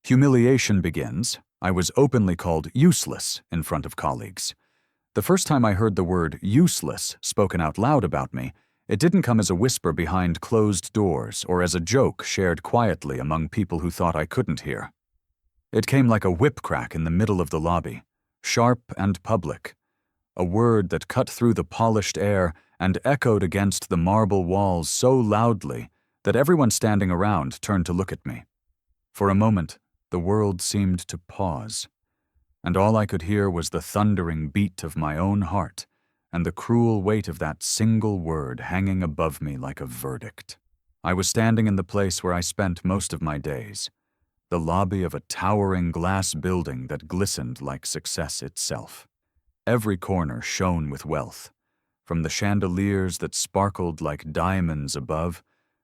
Humiliation begins. I was openly called useless in front of colleagues. The first time I heard the word useless spoken out loud about me, it didn't come as a whisper behind closed doors or as a joke shared quietly among people who thought I couldn't hear. It came like a whip crack in the middle of the lobby, sharp and public, a word that cut through the polished air and echoed against the marble walls so loudly that everyone standing around turned to look at me. For a moment, the world seemed to pause, and all I could hear was the thundering beat of my own heart and the cruel weight of that single word hanging above me like a verdict. I was standing in the place where I spent most of my days, the lobby of a towering glass building that glistened like success itself. Every corner shone with wealth, from the chandeliers that sparkled like diamonds above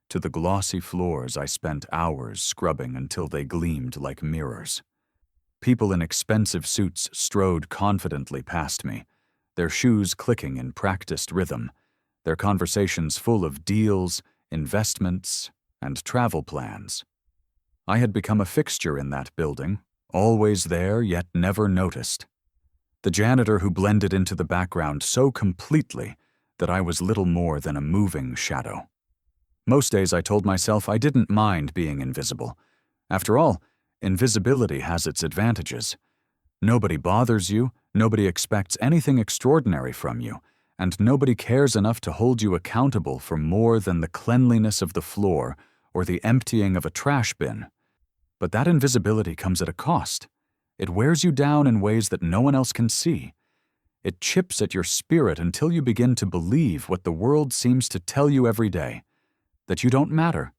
to the glossy floors I spent hours scrubbing until they gleamed like mirrors. People in expensive suits strode confidently past me, their shoes clicking in practiced rhythm, their conversations full of deals, investments, and travel plans. I had become a fixture in that building, always there yet never noticed. The janitor who blended into the background so completely that I was little more than a moving shadow. Most days I told myself I didn't mind being invisible. After all, invisibility has its advantages. Nobody bothers you, nobody expects anything extraordinary from you, and nobody cares enough to hold you accountable for more than the cleanliness of the floor or the emptying of a trash bin. But that invisibility comes at a cost. It wears you down in ways that no one else can see. It chips at your spirit until you begin to believe what the world seems to tell you every day, that you don't matter,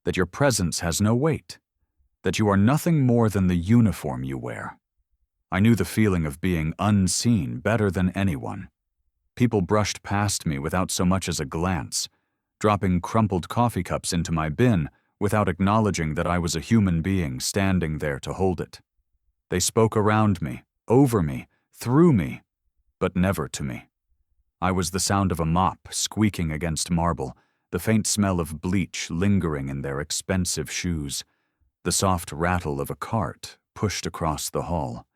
that your presence has no weight, that you are nothing more than the uniform you wear. I knew the feeling of being unseen better than anyone. People brushed past me without so much as a glance, dropping crumpled coffee cups into my bin without acknowledging that I was a human being standing there to hold it. They spoke around me, over me, through me, but never to me. I was the sound of a mop squeaking against marble, the faint smell of bleach lingering in their expensive shoes, the soft rattle of a cart pushed across the hall.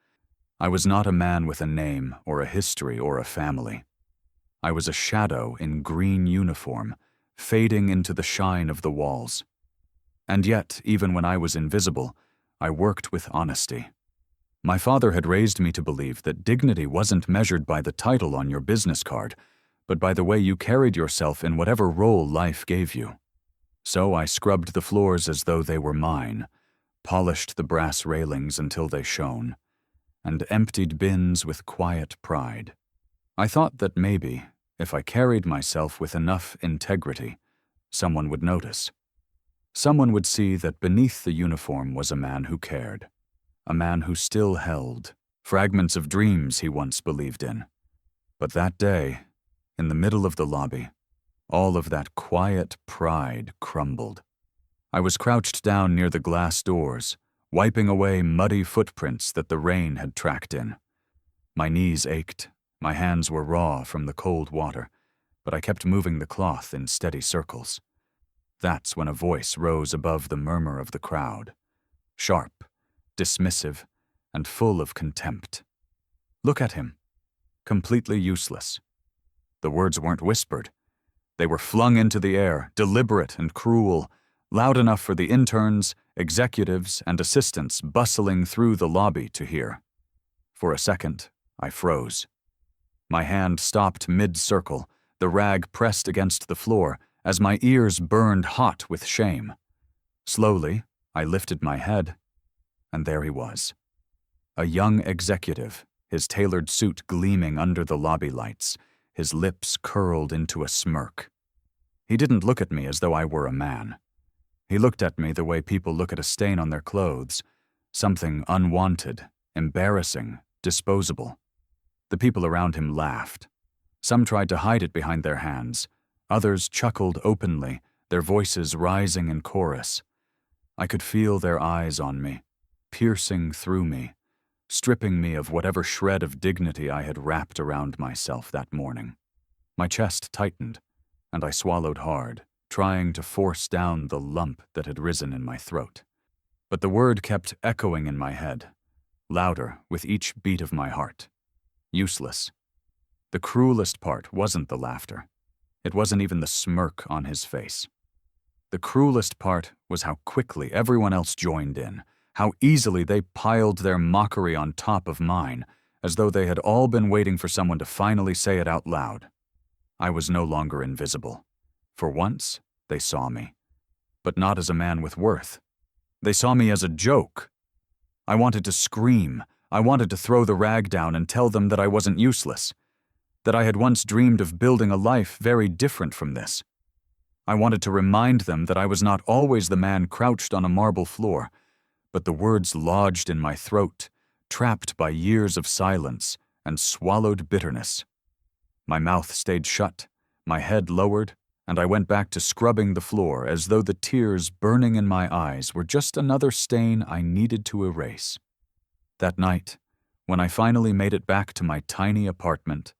I was not a man with a name or a history or a family. I was a shadow in green uniform, fading into the shine of the walls. And yet, even when I was invisible, I worked with honesty. My father had raised me to believe that dignity wasn't measured by the title on your business card, but by the way you carried yourself in whatever role life gave you. So I scrubbed the floors as though they were mine, polished the brass railings until they shone, and emptied bins with quiet pride. I thought that maybe, if I carried myself with enough integrity, someone would notice. Someone would see that beneath the uniform was a man who cared. A man who still held fragments of dreams he once believed in. But that day, in the middle of the lobby, all of that quiet pride crumbled. I was crouched down near the glass doors, wiping away muddy footprints that the rain had tracked in. My knees ached, my hands were raw from the cold water, but I kept moving the cloth in steady circles. That's when a voice rose above the murmur of the crowd, sharp, dismissive, and full of contempt. Look at him, completely useless. The words weren't whispered. They were flung into the air, deliberate and cruel, loud enough for the interns, executives, and assistants bustling through the lobby to hear. For a second, I froze. My hand stopped mid-circle, the rag pressed against the floor as my ears burned hot with shame. Slowly, I lifted my head, and there he was. A young executive, his tailored suit gleaming under the lobby lights, his lips curled into a smirk. He didn't look at me as though I were a man. He looked at me the way people look at a stain on their clothes, something unwanted, embarrassing, disposable. The people around him laughed. Some tried to hide it behind their hands. Others chuckled openly, their voices rising in chorus. I could feel their eyes on me, piercing through me, stripping me of whatever shred of dignity I had wrapped around myself that morning. My chest tightened, and I swallowed hard, trying to force down the lump that had risen in my throat. But the word kept echoing in my head, louder with each beat of my heart. Useless. The cruelest part wasn't the laughter. It wasn't even the smirk on his face. The cruelest part was how quickly everyone else joined in, how easily they piled their mockery on top of mine, as though they had all been waiting for someone to finally say it out loud. I was no longer invisible. For once, they saw me. But not as a man with worth. They saw me as a joke. I wanted to scream. I wanted to throw the rag down and tell them that I wasn't useless, that I had once dreamed of building a life very different from this. I wanted to remind them that I was not always the man crouched on a marble floor, but the words lodged in my throat, trapped by years of silence and swallowed bitterness. My mouth stayed shut, my head lowered, and I went back to scrubbing the floor as though the tears burning in my eyes were just another stain I needed to erase. That night, when I finally made it back to my tiny apartment,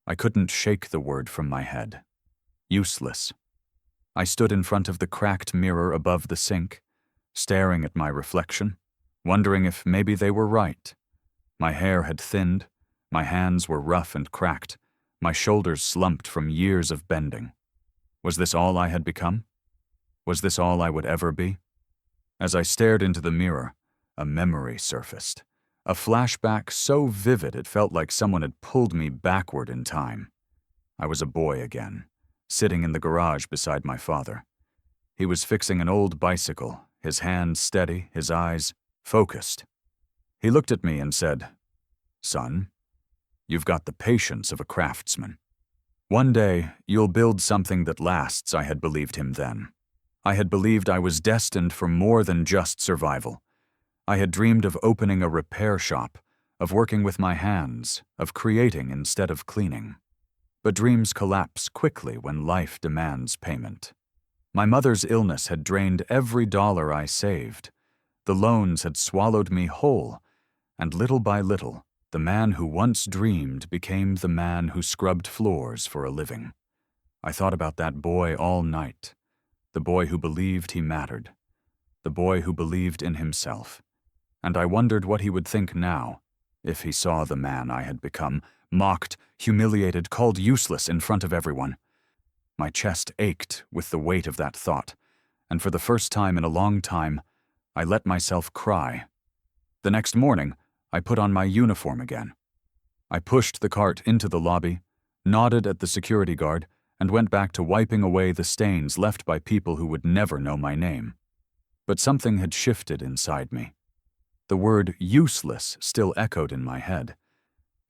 I couldn't shake the word from my head. Useless. I stood in front of the cracked mirror above the sink, staring at my reflection, wondering if maybe they were right. My hair had thinned, my hands were rough and cracked, my shoulders slumped from years of bending. Was this all I had become? Was this all I would ever be? As I stared into the mirror, a memory surfaced, a flashback so vivid it felt like someone had pulled me backward in time. I was a boy again, sitting in the garage beside my father. He was fixing an old bicycle, his hands steady, his eyes focused. He looked at me and said, "Son, you've got the patience of a craftsman. One day, you'll build something that lasts," I had believed him then. I had believed I was destined for more than just survival. I had dreamed of opening a repair shop, of working with my hands, of creating instead of cleaning. But dreams collapse quickly when life demands payment. My mother's illness had drained every dollar I saved. The loans had swallowed me whole, and little by little, the man who once dreamed became the man who scrubbed floors for a living. I thought about that boy all night, the boy who believed he mattered, the boy who believed in himself, and I wondered what he would think now if he saw the man I had become, mocked, humiliated, called useless in front of everyone. My chest ached with the weight of that thought, and for the first time in a long time, I let myself cry. The next morning, I put on my uniform again. I pushed the cart into the lobby, nodded at the security guard, and went back to wiping away the stains left by people who would never know my name. But something had shifted inside me. The word useless still echoed in my head.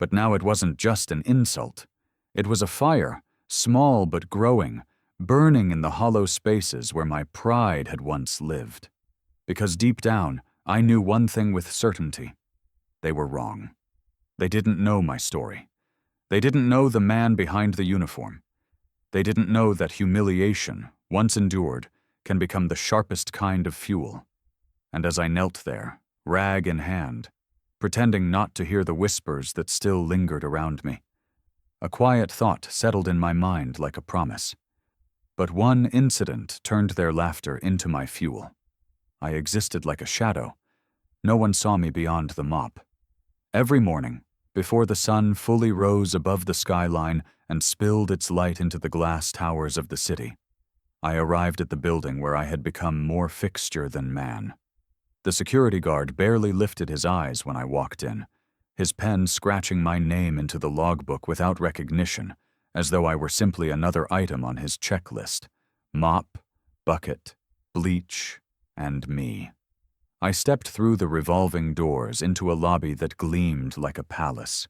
But now it wasn't just an insult. It was a fire, small but growing, burning in the hollow spaces where my pride had once lived. Because deep down, I knew one thing with certainty. They were wrong. They didn't know my story. They didn't know the man behind the uniform. They didn't know that humiliation, once endured, can become the sharpest kind of fuel. And as I knelt there, rag in hand, pretending not to hear the whispers that still lingered around me, a quiet thought settled in my mind like a promise. But one incident turned their laughter into my fuel. I existed like a shadow. No one saw me beyond the mop. Every morning, before the sun fully rose above the skyline and spilled its light into the glass towers of the city, I arrived at the building where I had become more fixture than man. The security guard barely lifted his eyes when I walked in, his pen scratching my name into the logbook without recognition, as though I were simply another item on his checklist: mop, bucket, bleach, and me. I stepped through the revolving doors into a lobby that gleamed like a palace.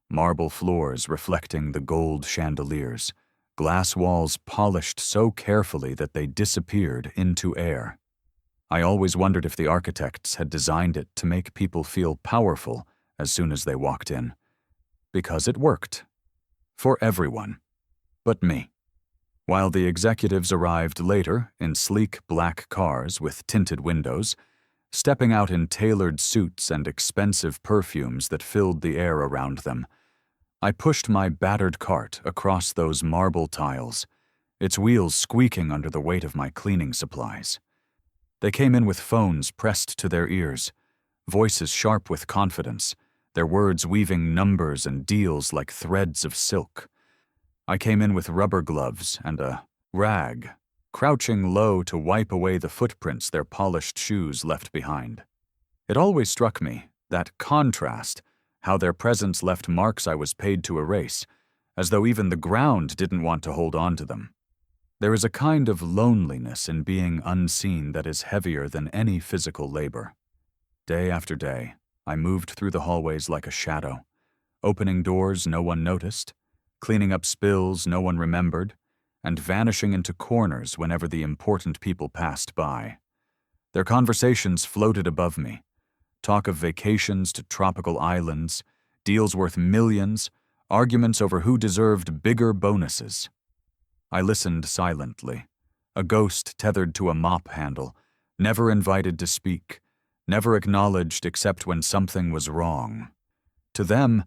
Marble floors reflecting the gold chandeliers, glass walls polished so carefully that they disappeared into air. I always wondered if the architects had designed it to make people feel powerful as soon as they walked in. Because it worked. For everyone. But me. While the executives arrived later in sleek black cars with tinted windows, stepping out in tailored suits and expensive perfumes that filled the air around them, I pushed my battered cart across those marble tiles, its wheels squeaking under the weight of my cleaning supplies. They came in with phones pressed to their ears, voices sharp with confidence, their words weaving numbers and deals like threads of silk. I came in with rubber gloves and a rag, crouching low to wipe away the footprints their polished shoes left behind. It always struck me, that contrast, how their presence left marks I was paid to erase, as though even the ground didn't want to hold on to them. There is a kind of loneliness in being unseen that is heavier than any physical labor. Day after day, I moved through the hallways like a shadow, opening doors no one noticed, cleaning up spills no one remembered, and vanishing into corners whenever the important people passed by. Their conversations floated above me, talk of vacations to tropical islands, deals worth millions, arguments over who deserved bigger bonuses. I listened silently, a ghost tethered to a mop handle, never invited to speak, never acknowledged except when something was wrong. To them,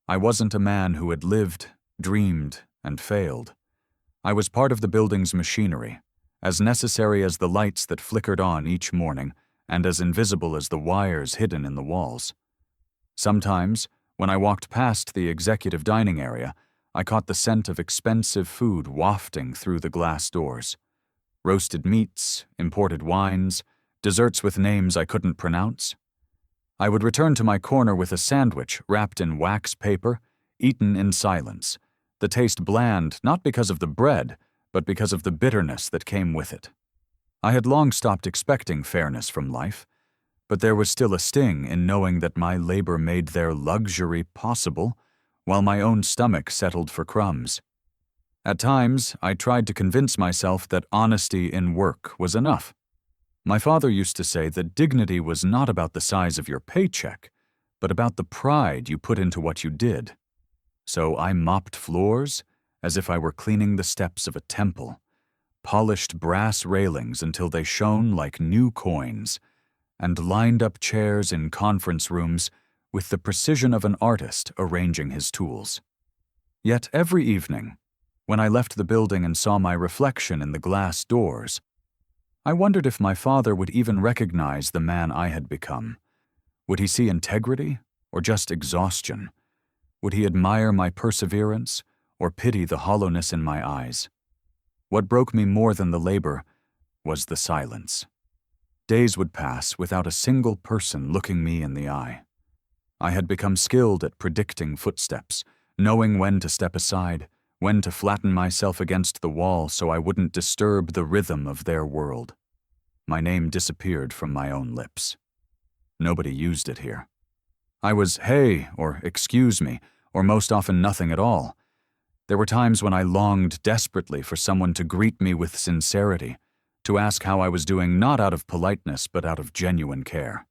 I wasn't a man who had lived, dreamed, and failed. I was part of the building's machinery, as necessary as the lights that flickered on each morning, and as invisible as the wires hidden in the walls. Sometimes, when I walked past the executive dining area, I caught the scent of expensive food wafting through the glass doors. Roasted meats, imported wines, desserts with names I couldn't pronounce. I would return to my corner with a sandwich wrapped in wax paper, eaten in silence, the taste bland not because of the bread, but because of the bitterness that came with it. I had long stopped expecting fairness from life, but there was still a sting in knowing that my labor made their luxury possible, while my own stomach settled for crumbs. At times, I tried to convince myself that honesty in work was enough. My father used to say that dignity was not about the size of your paycheck, but about the pride you put into what you did. So I mopped floors as if I were cleaning the steps of a temple, polished brass railings until they shone like new coins, and lined up chairs in conference rooms with the precision of an artist arranging his tools. Yet every evening, when I left the building and saw my reflection in the glass doors, I wondered if my father would even recognize the man I had become. Would he see integrity or just exhaustion? Would he admire my perseverance or pity the hollowness in my eyes? What broke me more than the labor was the silence. Days would pass without a single person looking me in the eye. I had become skilled at predicting footsteps, knowing when to step aside, when to flatten myself against the wall so I wouldn't disturb the rhythm of their world. My name disappeared from my own lips. Nobody used it here. I was "hey" or "excuse me," or most often nothing at all. There were times when I longed desperately for someone to greet me with sincerity, to ask how I was doing not out of politeness but out of genuine care.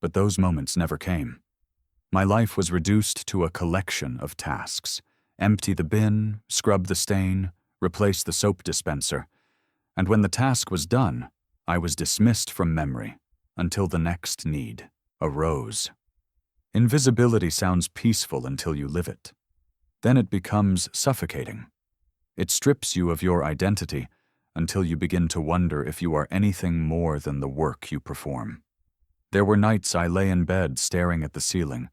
But those moments never came. My life was reduced to a collection of tasks. Empty the bin, scrub the stain, replace the soap dispenser. And when the task was done, I was dismissed from memory until the next need arose. Invisibility sounds peaceful until you live it. Then it becomes suffocating. It strips you of your identity until you begin to wonder if you are anything more than the work you perform. There were nights I lay in bed staring at the ceiling,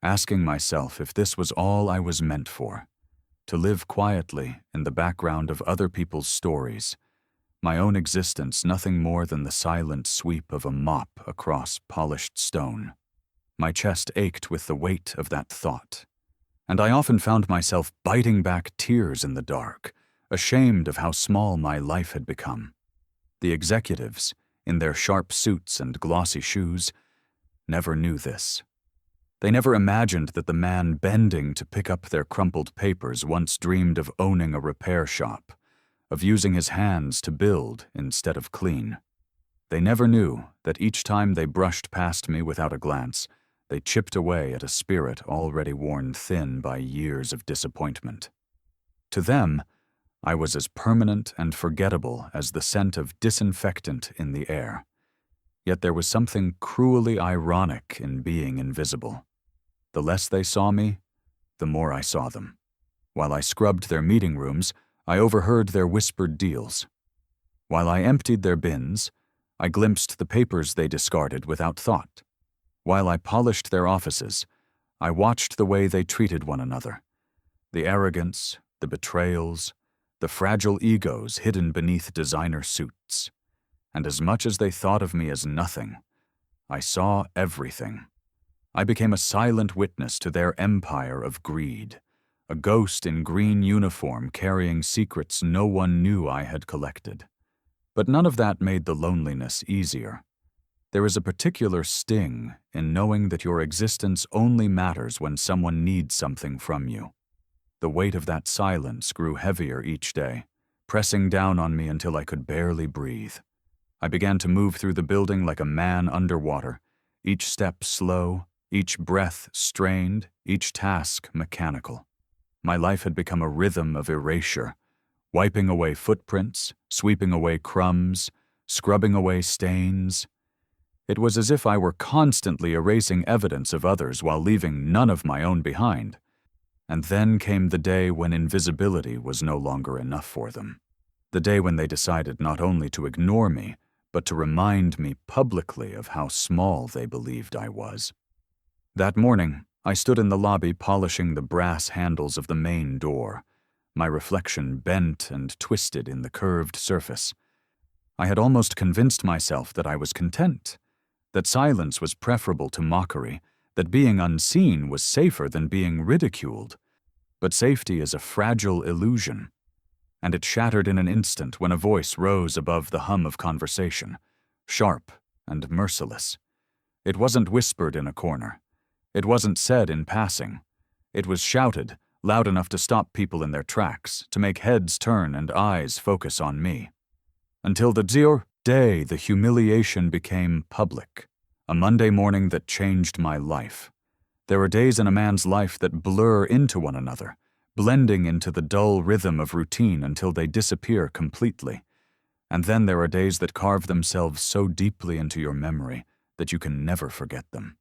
asking myself if this was all I was meant for, to live quietly in the background of other people's stories, my own existence nothing more than the silent sweep of a mop across polished stone. My chest ached with the weight of that thought, and I often found myself biting back tears in the dark, ashamed of how small my life had become. The executives, in their sharp suits and glossy shoes, never knew this. They never imagined that the man bending to pick up their crumpled papers once dreamed of owning a repair shop, of using his hands to build instead of clean. They never knew that each time they brushed past me without a glance, they chipped away at a spirit already worn thin by years of disappointment. To them, I was as permanent and forgettable as the scent of disinfectant in the air. Yet there was something cruelly ironic in being invisible. The less they saw me, the more I saw them. While I scrubbed their meeting rooms, I overheard their whispered deals. While I emptied their bins, I glimpsed the papers they discarded without thought. While I polished their offices, I watched the way they treated one another. The arrogance, the betrayals, the fragile egos hidden beneath designer suits. And as much as they thought of me as nothing, I saw everything. I became a silent witness to their empire of greed, a ghost in green uniform carrying secrets no one knew I had collected. But none of that made the loneliness easier. There is a particular sting in knowing that your existence only matters when someone needs something from you. The weight of that silence grew heavier each day, pressing down on me until I could barely breathe. I began to move through the building like a man underwater, each step slow, each breath strained, each task mechanical. My life had become a rhythm of erasure, wiping away footprints, sweeping away crumbs, scrubbing away stains. It was as if I were constantly erasing evidence of others while leaving none of my own behind. And then came the day when invisibility was no longer enough for them. The day when they decided not only to ignore me, but to remind me publicly of how small they believed I was. That morning, I stood in the lobby polishing the brass handles of the main door, my reflection bent and twisted in the curved surface. I had almost convinced myself that I was content, that silence was preferable to mockery, that being unseen was safer than being ridiculed. But safety is a fragile illusion, and it shattered in an instant when a voice rose above the hum of conversation, sharp and merciless. It wasn't whispered in a corner. It wasn't said in passing. It was shouted, loud enough to stop people in their tracks, to make heads turn and eyes focus on me. Until the day the humiliation became public, a Monday morning that changed my life. There are days in a man's life that blur into one another, blending into the dull rhythm of routine until they disappear completely. And then there are days that carve themselves so deeply into your memory that you can never forget them.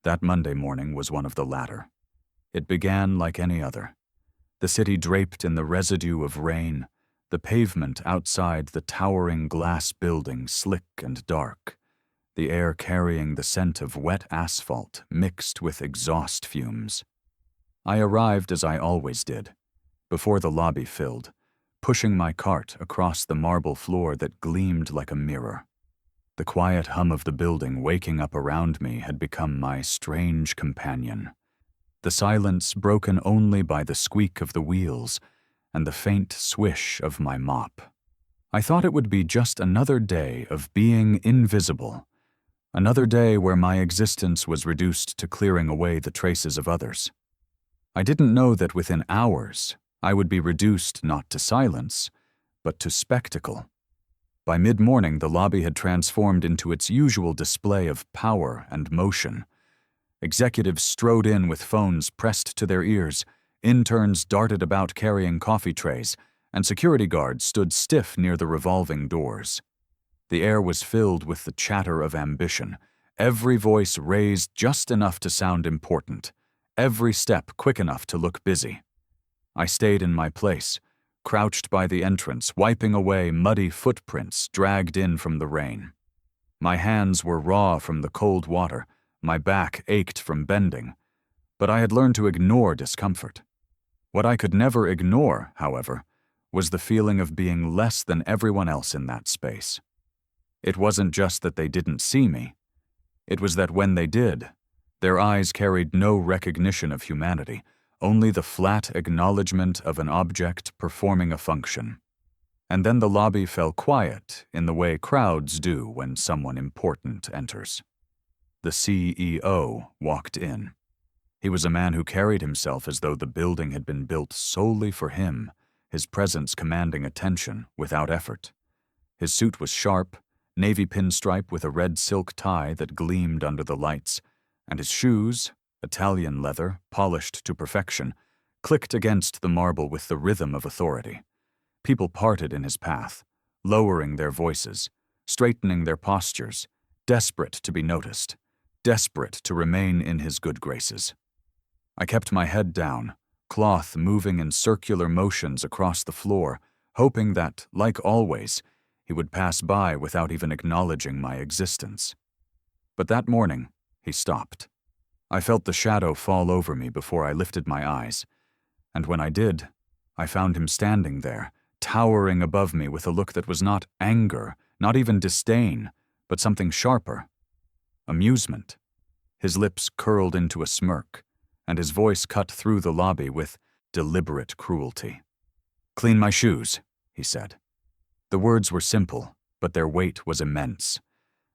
That Monday morning was one of the latter. It began like any other. The city draped in the residue of rain, the pavement outside the towering glass building slick and dark, the air carrying the scent of wet asphalt mixed with exhaust fumes. I arrived as I always did, before the lobby filled, pushing my cart across the marble floor that gleamed like a mirror. The quiet hum of the building waking up around me had become my strange companion. The silence broken only by the squeak of the wheels and the faint swish of my mop. I thought it would be just another day of being invisible, another day where my existence was reduced to clearing away the traces of others. I didn't know that within hours I would be reduced not to silence, but to spectacle. By mid-morning, the lobby had transformed into its usual display of power and motion. Executives strode in with phones pressed to their ears, interns darted about carrying coffee trays, and security guards stood stiff near the revolving doors. The air was filled with the chatter of ambition, every voice raised just enough to sound important, every step quick enough to look busy. I stayed in my place, crouched by the entrance, wiping away muddy footprints dragged in from the rain. My hands were raw from the cold water, my back ached from bending, but I had learned to ignore discomfort. What I could never ignore, however, was the feeling of being less than everyone else in that space. It wasn't just that they didn't see me. It was that when they did, their eyes carried no recognition of humanity, only the flat acknowledgement of an object performing a function. And then the lobby fell quiet in the way crowds do when someone important enters. The CEO walked in. He was a man who carried himself as though the building had been built solely for him, his presence commanding attention without effort. His suit was sharp, navy pinstripe with a red silk tie that gleamed under the lights, and his shoes, Italian leather, polished to perfection, clicked against the marble with the rhythm of authority. People parted in his path, lowering their voices, straightening their postures, desperate to be noticed, desperate to remain in his good graces. I kept my head down, cloth moving in circular motions across the floor, hoping that, like always, he would pass by without even acknowledging my existence. But that morning, he stopped. I felt the shadow fall over me before I lifted my eyes, and when I did, I found him standing there, towering above me with a look that was not anger, not even disdain, but something sharper. Amusement. His lips curled into a smirk, and his voice cut through the lobby with deliberate cruelty. "Clean my shoes," he said. The words were simple, but their weight was immense.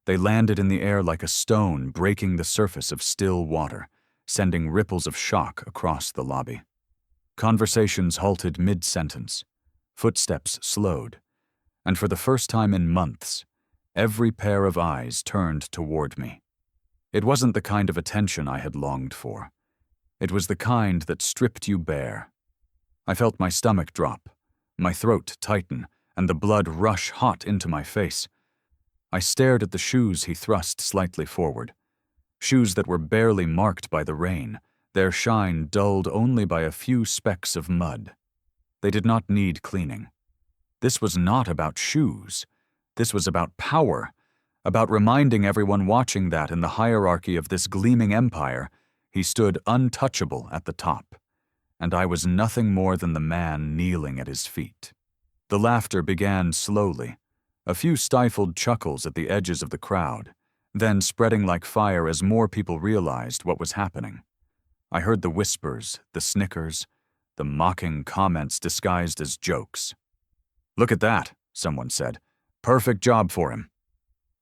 They landed in the air like a stone breaking the surface of still water, sending ripples of shock across the lobby. Conversations halted mid-sentence. Footsteps slowed. And for the first time in months, every pair of eyes turned toward me. It wasn't the kind of attention I had longed for. It was the kind that stripped you bare. I felt my stomach drop, my throat tighten, and the blood rush hot into my face. I stared at the shoes he thrust slightly forward. Shoes that were barely marked by the rain, their shine dulled only by a few specks of mud. They did not need cleaning. This was not about shoes. This was about power, about reminding everyone watching that in the hierarchy of this gleaming empire, he stood untouchable at the top, and I was nothing more than the man kneeling at his feet. The laughter began slowly, a few stifled chuckles at the edges of the crowd, then spreading like fire as more people realized what was happening. I heard the whispers, the snickers, the mocking comments disguised as jokes. "Look at that," someone said. "Perfect job for him."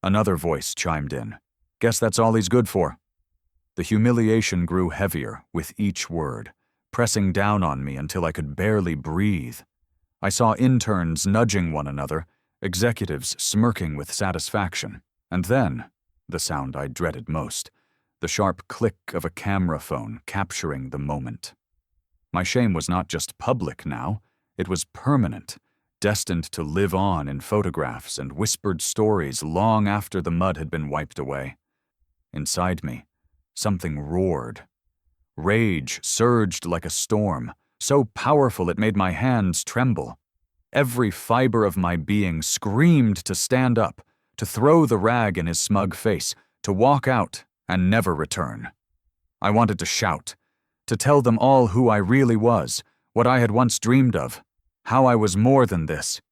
Another voice chimed in. "Guess that's all he's good for." The humiliation grew heavier with each word, pressing down on me until I could barely breathe. I saw interns nudging one another, executives smirking with satisfaction, and then, the sound I dreaded most, the sharp click of a camera phone capturing the moment. My shame was not just public now, it was permanent, destined to live on in photographs and whispered stories long after the mud had been wiped away. Inside me, something roared. Rage surged like a storm, so powerful it made my hands tremble. Every fiber of my being screamed to stand up, to throw the rag in his smug face, to walk out and never return. I wanted to shout, to tell them all who I really was, what I had once dreamed of, how I was more than this.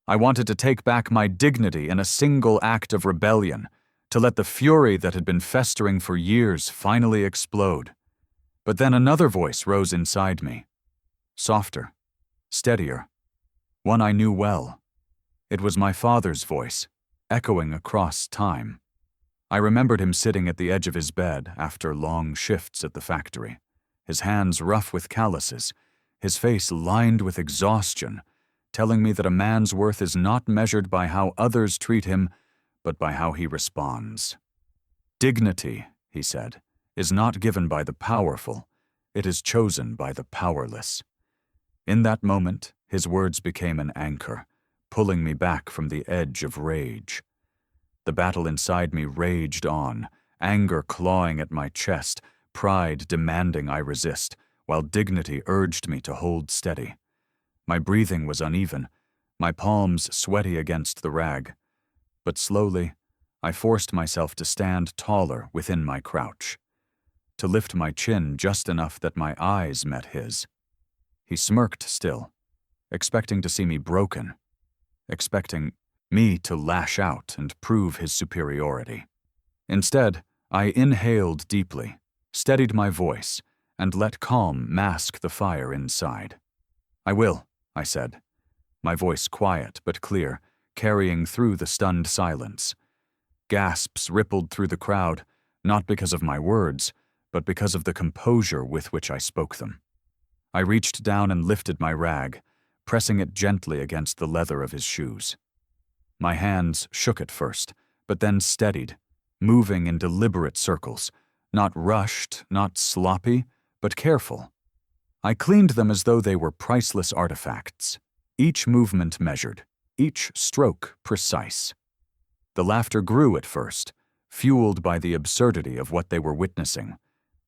I wanted to take back my dignity in a single act of rebellion, to let the fury that had been festering for years finally explode. But then another voice rose inside me. Softer, steadier, one I knew well. It was my father's voice, echoing across time. I remembered him sitting at the edge of his bed after long shifts at the factory, his hands rough with calluses, his face lined with exhaustion, telling me that a man's worth is not measured by how others treat him, but by how he responds. Dignity, he said, is not given by the powerful, it is chosen by the powerless. In that moment, his words became an anchor, pulling me back from the edge of rage. The battle inside me raged on, anger clawing at my chest, pride demanding I resist, while dignity urged me to hold steady. My breathing was uneven, my palms sweaty against the rag. But slowly, I forced myself to stand taller within my crouch, to lift my chin just enough that my eyes met his. He smirked still, expecting to see me broken, expecting me to lash out and prove his superiority. Instead, I inhaled deeply, steadied my voice, and let calm mask the fire inside. "I will," I said, my voice quiet but clear, carrying through the stunned silence. Gasps rippled through the crowd, not because of my words, but because of the composure with which I spoke them. I reached down and lifted my rag, pressing it gently against the leather of his shoes. My hands shook at first, but then steadied, moving in deliberate circles, not rushed, not sloppy, but careful. I cleaned them as though they were priceless artifacts, each movement measured, each stroke precise. The laughter grew at first, fueled by the absurdity of what they were witnessing,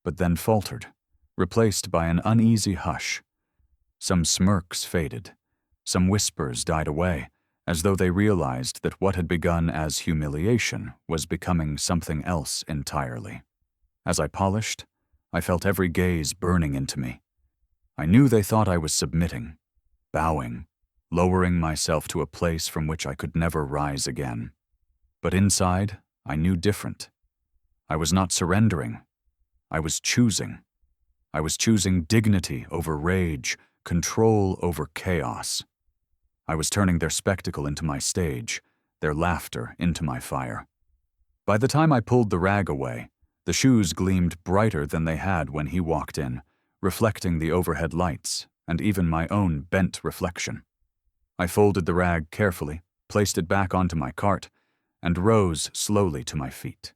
but then faltered, replaced by an uneasy hush. Some smirks faded, some whispers died away, as though they realized that what had begun as humiliation was becoming something else entirely. As I polished, I felt every gaze burning into me. I knew they thought I was submitting, bowing, lowering myself to a place from which I could never rise again. But inside, I knew different. I was not surrendering. I was choosing. I was choosing dignity over rage, control over chaos. I was turning their spectacle into my stage, their laughter into my fire. By the time I pulled the rag away, the shoes gleamed brighter than they had when he walked in, reflecting the overhead lights and even my own bent reflection. I folded the rag carefully, placed it back onto my cart, and rose slowly to my feet.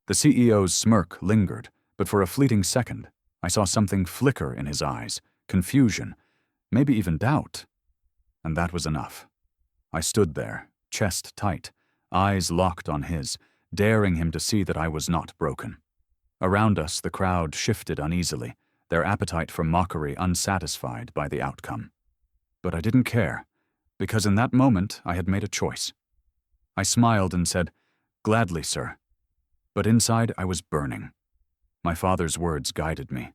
The CEO's smirk lingered, but for a fleeting second, I saw something flicker in his eyes, confusion, maybe even doubt. And that was enough. I stood there, chest tight, eyes locked on his, daring him to see that I was not broken. Around us, the crowd shifted uneasily, their appetite for mockery unsatisfied by the outcome. But I didn't care, because in that moment I had made a choice. I smiled and said, "Gladly, sir." But inside I was burning. My father's words guided me.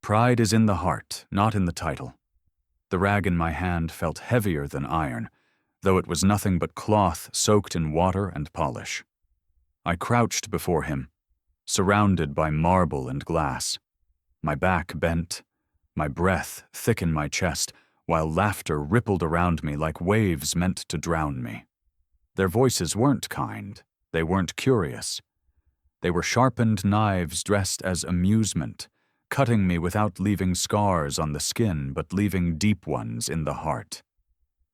Pride is in the heart, not in the title. The rag in my hand felt heavier than iron, though it was nothing but cloth soaked in water and polish. I crouched before him, surrounded by marble and glass. My back bent, my breath thick in my chest, while laughter rippled around me like waves meant to drown me. Their voices weren't kind, they weren't curious. They were sharpened knives dressed as amusement, cutting me without leaving scars on the skin but leaving deep ones in the heart.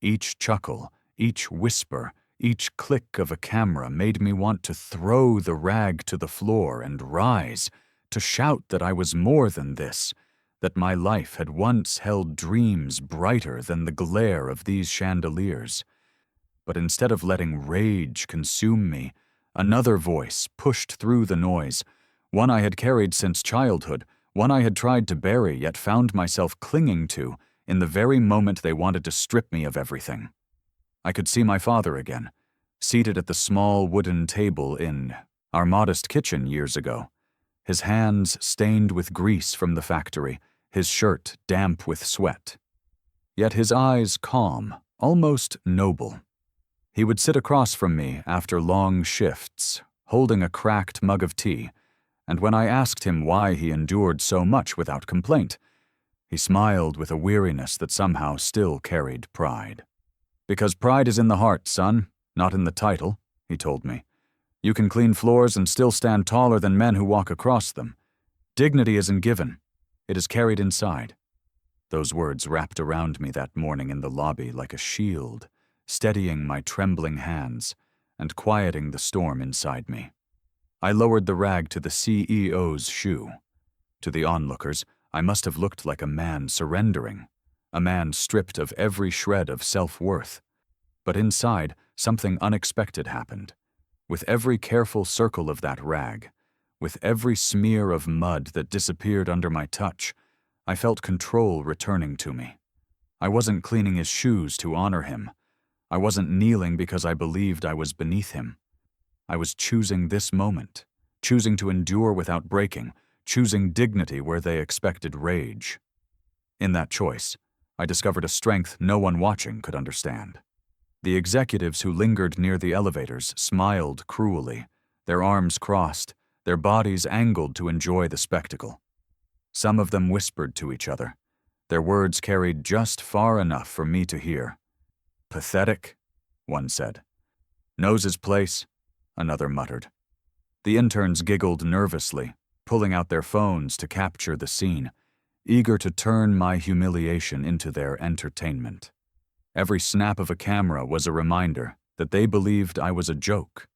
Each chuckle, each whisper, each click of a camera made me want to throw the rag to the floor and rise, to shout that I was more than this, that my life had once held dreams brighter than the glare of these chandeliers. But instead of letting rage consume me, another voice pushed through the noise, one I had carried since childhood, one I had tried to bury yet found myself clinging to in the very moment they wanted to strip me of everything. I could see my father again, seated at the small wooden table in our modest kitchen years ago, his hands stained with grease from the factory, his shirt damp with sweat. Yet his eyes calm, almost noble. He would sit across from me after long shifts, holding a cracked mug of tea, and when I asked him why he endured so much without complaint, he smiled with a weariness that somehow still carried pride. "Because pride is in the heart, son, not in the title," he told me. "You can clean floors and still stand taller than men who walk across them. Dignity isn't given. It is carried inside." Those words wrapped around me that morning in the lobby like a shield, steadying my trembling hands and quieting the storm inside me. I lowered the rag to the CEO's shoe. To the onlookers, I must have looked like a man surrendering, a man stripped of every shred of self-worth. But inside, something unexpected happened. With every careful circle of that rag, with every smear of mud that disappeared under my touch, I felt control returning to me. I wasn't cleaning his shoes to honor him. I wasn't kneeling because I believed I was beneath him. I was choosing this moment, choosing to endure without breaking, choosing dignity where they expected rage. In that choice, I discovered a strength no one watching could understand. The executives who lingered near the elevators smiled cruelly, their arms crossed, their bodies angled to enjoy the spectacle. Some of them whispered to each other. Their words carried just far enough for me to hear. "Pathetic," one said. "Knows his place," another muttered. The interns giggled nervously, pulling out their phones to capture the scene, eager to turn my humiliation into their entertainment. Every snap of a camera was a reminder that they believed I was a joke,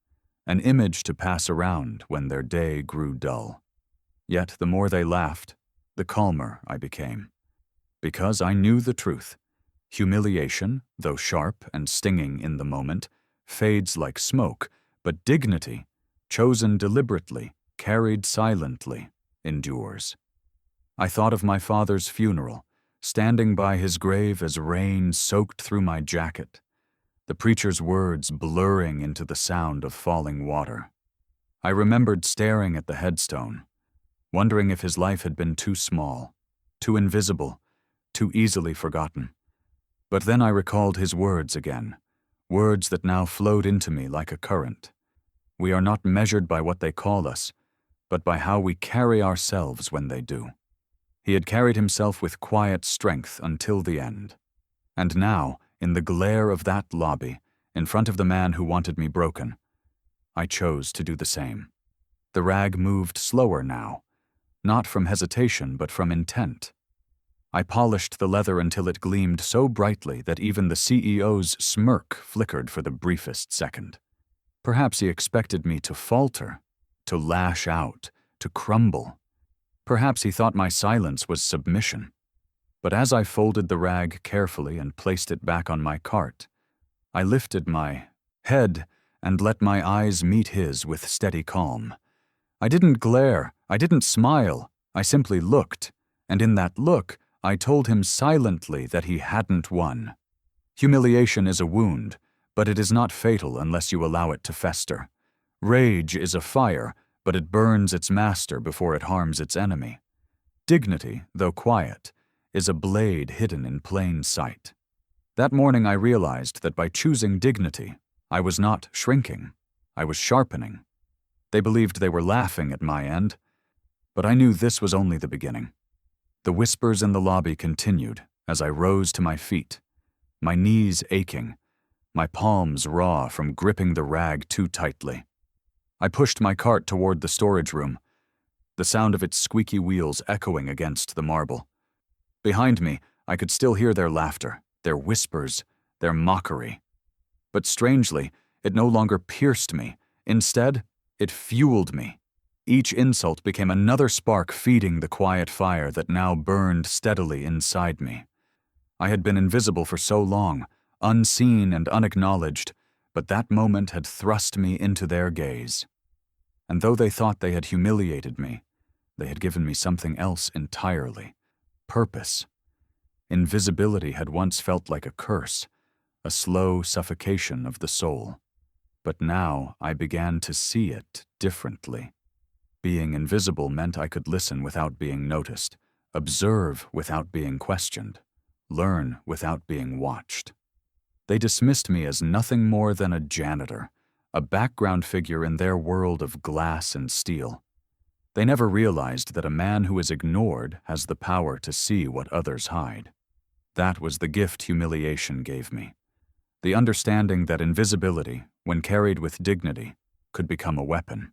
an image to pass around when their day grew dull. Yet the more they laughed, the calmer I became. Because I knew the truth. Humiliation, though sharp and stinging in the moment, fades like smoke, but dignity, chosen deliberately, carried silently, endures. I thought of my father's funeral, standing by his grave as rain soaked through my jacket. the preacher's words blurring into the sound of falling water. I remembered staring at the headstone, wondering if his life had been too small, too invisible, too easily forgotten. But then I recalled his words again, words that now flowed into me like a current. We are not measured by what they call us, but by how we carry ourselves when they do. He had carried himself with quiet strength until the end. And now, in the glare of that lobby, in front of the man who wanted me broken, I chose to do the same. The rag moved slower now, not from hesitation but from intent. I polished the leather until it gleamed so brightly that even the CEO's smirk flickered for the briefest second. Perhaps he expected me to falter, to lash out, to crumble. Perhaps he thought my silence was submission. But as I folded the rag carefully and placed it back on my cart, I lifted my head and let my eyes meet his with steady calm. I didn't glare, I didn't smile, I simply looked, and in that look, I told him silently that he hadn't won. Humiliation is a wound, but it is not fatal unless you allow it to fester. Rage is a fire, but it burns its master before it harms its enemy. Dignity, though quiet, is a blade hidden in plain sight. That morning I realized that by choosing dignity, I was not shrinking, I was sharpening. They believed they were laughing at my end, but I knew this was only the beginning. The whispers in the lobby continued as I rose to my feet, my knees aching, my palms raw from gripping the rag too tightly. I pushed my cart toward the storage room, the sound of its squeaky wheels echoing against the marble. Behind me, I could still hear their laughter, their whispers, their mockery. But strangely, it no longer pierced me. Instead, it fueled me. Each insult became another spark feeding the quiet fire that now burned steadily inside me. I had been invisible for so long, unseen and unacknowledged, but that moment had thrust me into their gaze. And though they thought they had humiliated me, they had given me something else entirely: purpose. Invisibility had once felt like a curse, a slow suffocation of the soul. But now I began to see it differently. Being invisible meant I could listen without being noticed, observe without being questioned, learn without being watched. They dismissed me as nothing more than a janitor, a background figure in their world of glass and steel. They never realized that a man who is ignored has the power to see what others hide. That was the gift humiliation gave me. The understanding that invisibility, when carried with dignity, could become a weapon.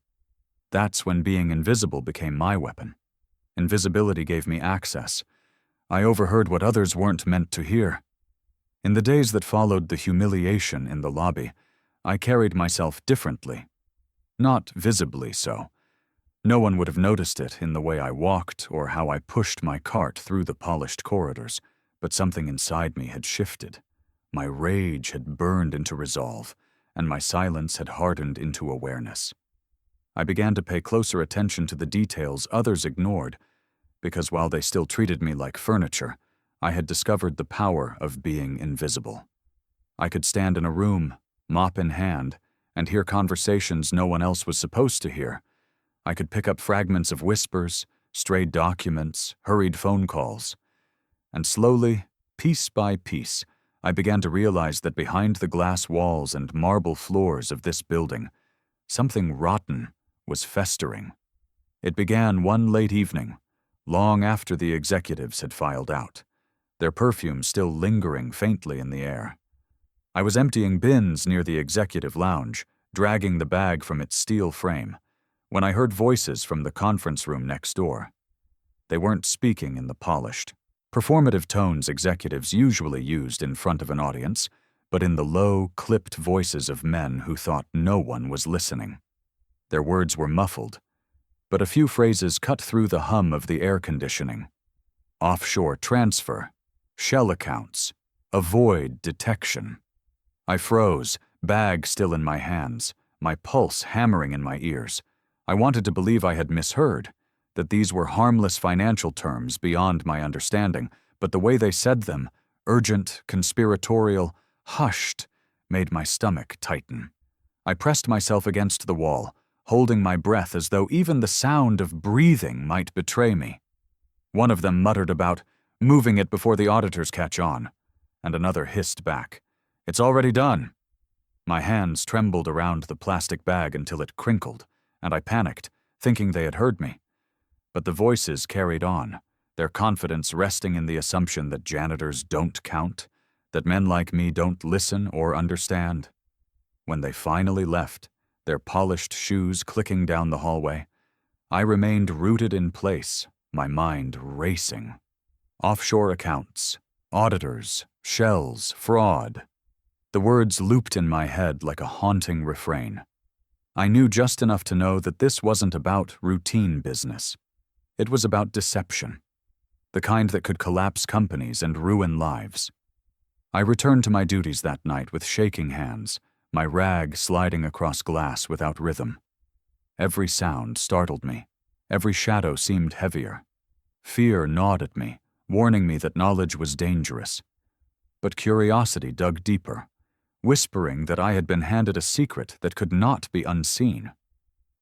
That's when being invisible became my weapon. Invisibility gave me access. I overheard what others weren't meant to hear. In the days that followed the humiliation in the lobby, I carried myself differently. Not visibly so. No one would have noticed it in the way I walked or how I pushed my cart through the polished corridors, but something inside me had shifted. My rage had burned into resolve, and my silence had hardened into awareness. I began to pay closer attention to the details others ignored, because while they still treated me like furniture, I had discovered the power of being invisible. I could stand in a room, mop in hand, and hear conversations no one else was supposed to hear. I could pick up fragments of whispers, strayed documents, hurried phone calls. And slowly, piece by piece, I began to realize that behind the glass walls and marble floors of this building, something rotten was festering. It began one late evening, long after the executives had filed out, their perfume still lingering faintly in the air. I was emptying bins near the executive lounge, dragging the bag from its steel frame, when I heard voices from the conference room next door. They weren't speaking in the polished, performative tones executives usually used in front of an audience, but in the low, clipped voices of men who thought no one was listening. Their words were muffled, but a few phrases cut through the hum of the air conditioning. Offshore transfer, shell accounts, avoid detection. I froze, bag still in my hands, my pulse hammering in my ears. I wanted to believe I had misheard, that these were harmless financial terms beyond my understanding, but the way they said them, urgent, conspiratorial, hushed, made my stomach tighten. I pressed myself against the wall, holding my breath as though even the sound of breathing might betray me. One of them muttered about moving it before the auditors catch on, and another hissed back, "It's already done." My hands trembled around the plastic bag until it crinkled, and I panicked, thinking they had heard me. But the voices carried on, their confidence resting in the assumption that janitors don't count, that men like me don't listen or understand. When they finally left, their polished shoes clicking down the hallway, I remained rooted in place, my mind racing. Offshore accounts, auditors, shells, fraud. The words looped in my head like a haunting refrain. I knew just enough to know that this wasn't about routine business. It was about deception, the kind that could collapse companies and ruin lives. I returned to my duties that night with shaking hands, my rag sliding across glass without rhythm. Every sound startled me. Every shadow seemed heavier. Fear gnawed at me, warning me that knowledge was dangerous. But curiosity dug deeper, whispering that I had been handed a secret that could not be unseen.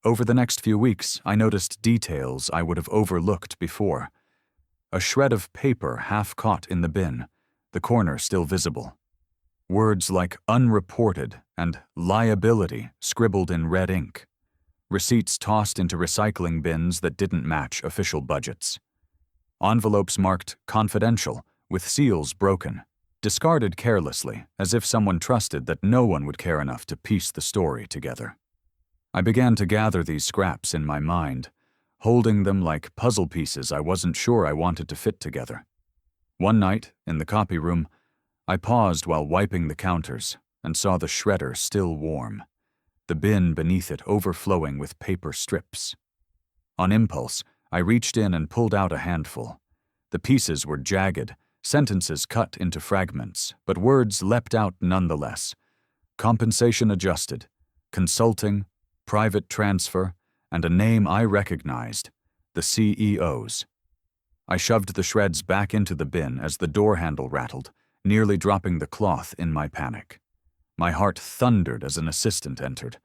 Over the next few weeks, I noticed details I would have overlooked before. A shred of paper half caught in the bin, the corner still visible. Words like unreported and liability scribbled in red ink. Receipts tossed into recycling bins that didn't match official budgets. Envelopes marked confidential with seals broken, discarded carelessly as if someone trusted that no one would care enough to piece the story together. I began to gather these scraps in my mind, holding them like puzzle pieces I wasn't sure I wanted to fit together. One night, in the copy room, I paused while wiping the counters and saw the shredder still warm, the bin beneath it overflowing with paper strips. On impulse, I reached in and pulled out a handful. The pieces were jagged, sentences cut into fragments, but words leapt out nonetheless. Compensation adjusted, consulting, private transfer, and a name I recognized, the CEO's. I shoved the shreds back into the bin as the door handle rattled, nearly dropping the cloth in my panic. My heart thundered as an assistant entered,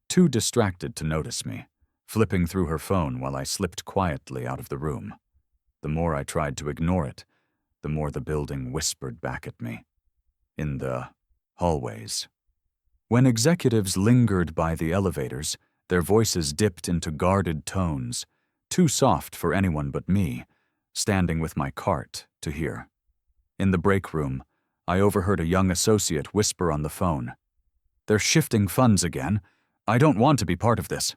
too distracted to notice me, flipping through her phone while I slipped quietly out of the room. The more I tried to ignore it, the more the building whispered back at me. In the hallways. When executives lingered by the elevators, their voices dipped into guarded tones, too soft for anyone but me, standing with my cart to hear. In the break room, I overheard a young associate whisper on the phone, "They're shifting funds again. I don't want to be part of this."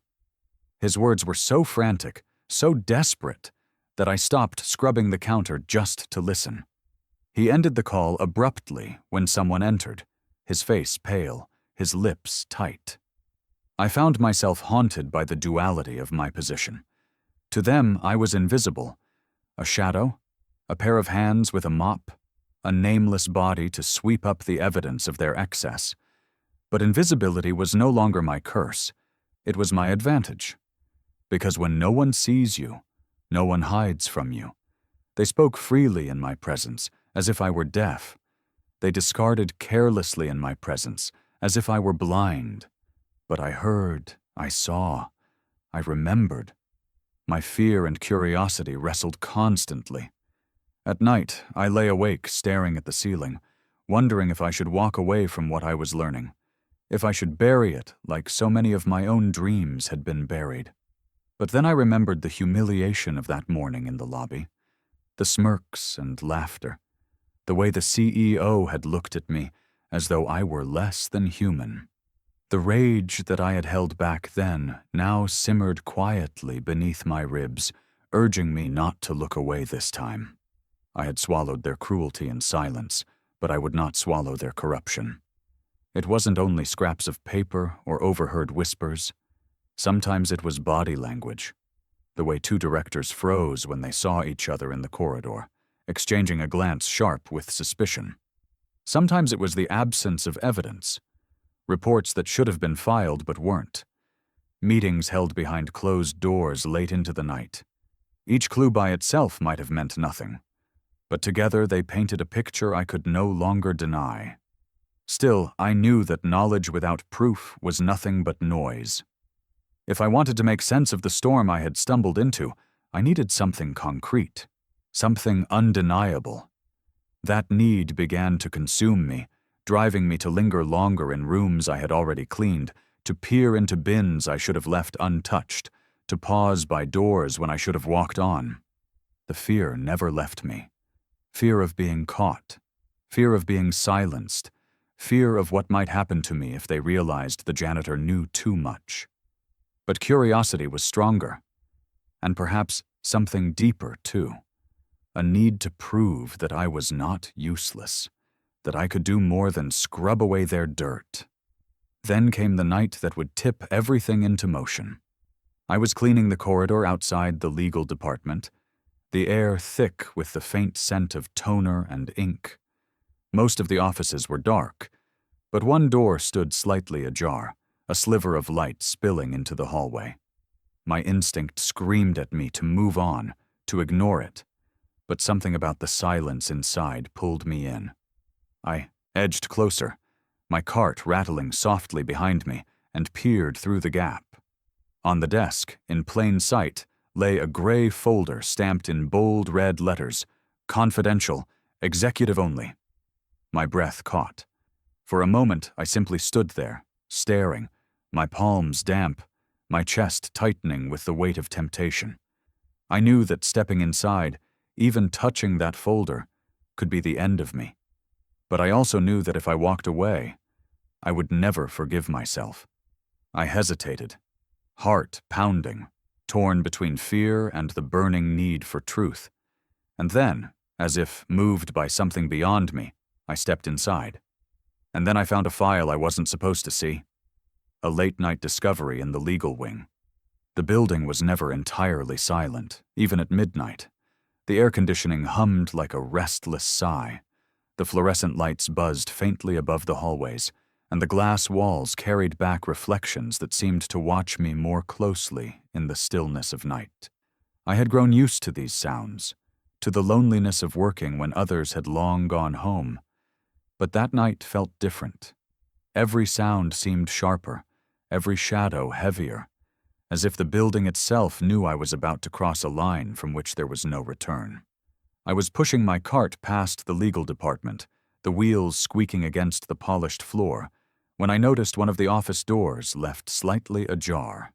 His words were so frantic, so desperate, that I stopped scrubbing the counter just to listen. He ended the call abruptly when someone entered, his face pale, his lips tight. I found myself haunted by the duality of my position. To them, I was invisible, a shadow, a pair of hands with a mop, a nameless body to sweep up the evidence of their excess. But invisibility was no longer my curse. It was my advantage. Because when no one sees you, no one hides from you. They spoke freely in my presence, as if I were deaf. They discarded carelessly in my presence, as if I were blind. But I heard, I saw, I remembered. My fear and curiosity wrestled constantly. At night, I lay awake staring at the ceiling, wondering if I should walk away from what I was learning, if I should bury it like so many of my own dreams had been buried. But then I remembered the humiliation of that morning in the lobby, the smirks and laughter, the way the CEO had looked at me as though I were less than human. The rage that I had held back then now simmered quietly beneath my ribs, urging me not to look away this time. I had swallowed their cruelty in silence, but I would not swallow their corruption. It wasn't only scraps of paper or overheard whispers. Sometimes it was body language, the way two directors froze when they saw each other in the corridor, exchanging a glance sharp with suspicion. Sometimes it was the absence of evidence, reports that should have been filed but weren't, meetings held behind closed doors late into the night. Each clue by itself might have meant nothing, but together they painted a picture I could no longer deny. Still, I knew that knowledge without proof was nothing but noise. If I wanted to make sense of the storm I had stumbled into, I needed something concrete, something undeniable. That need began to consume me, driving me to linger longer in rooms I had already cleaned, to peer into bins I should have left untouched, to pause by doors when I should have walked on. The fear never left me. Fear of being caught, fear of being silenced, fear of what might happen to me if they realized the janitor knew too much. But curiosity was stronger, and perhaps something deeper too. A need to prove that I was not useless, that I could do more than scrub away their dirt. Then came the night that would tip everything into motion. I was cleaning the corridor outside the legal department, the air thick with the faint scent of toner and ink. Most of the offices were dark, but one door stood slightly ajar, a sliver of light spilling into the hallway. My instinct screamed at me to move on, to ignore it, but something about the silence inside pulled me in. I edged closer, my cart rattling softly behind me, and peered through the gap. On the desk, in plain sight, lay a gray folder stamped in bold red letters, "Confidential, executive only." My breath caught. For a moment, I simply stood there, staring, my palms damp, my chest tightening with the weight of temptation. I knew that stepping inside, even touching that folder, could be the end of me. But I also knew that if I walked away, I would never forgive myself. I hesitated, heart pounding, torn between fear and the burning need for truth. And then, as if moved by something beyond me, I stepped inside. And then I found a file I wasn't supposed to see. A late-night discovery in the legal wing. The building was never entirely silent, even at midnight. The air conditioning hummed like a restless sigh. The fluorescent lights buzzed faintly above the hallways, and the glass walls carried back reflections that seemed to watch me more closely in the stillness of night. I had grown used to these sounds, to the loneliness of working when others had long gone home. But that night felt different. Every sound seemed sharper, every shadow heavier, as if the building itself knew I was about to cross a line from which there was no return. I was pushing my cart past the legal department, the wheels squeaking against the polished floor, when I noticed one of the office doors left slightly ajar.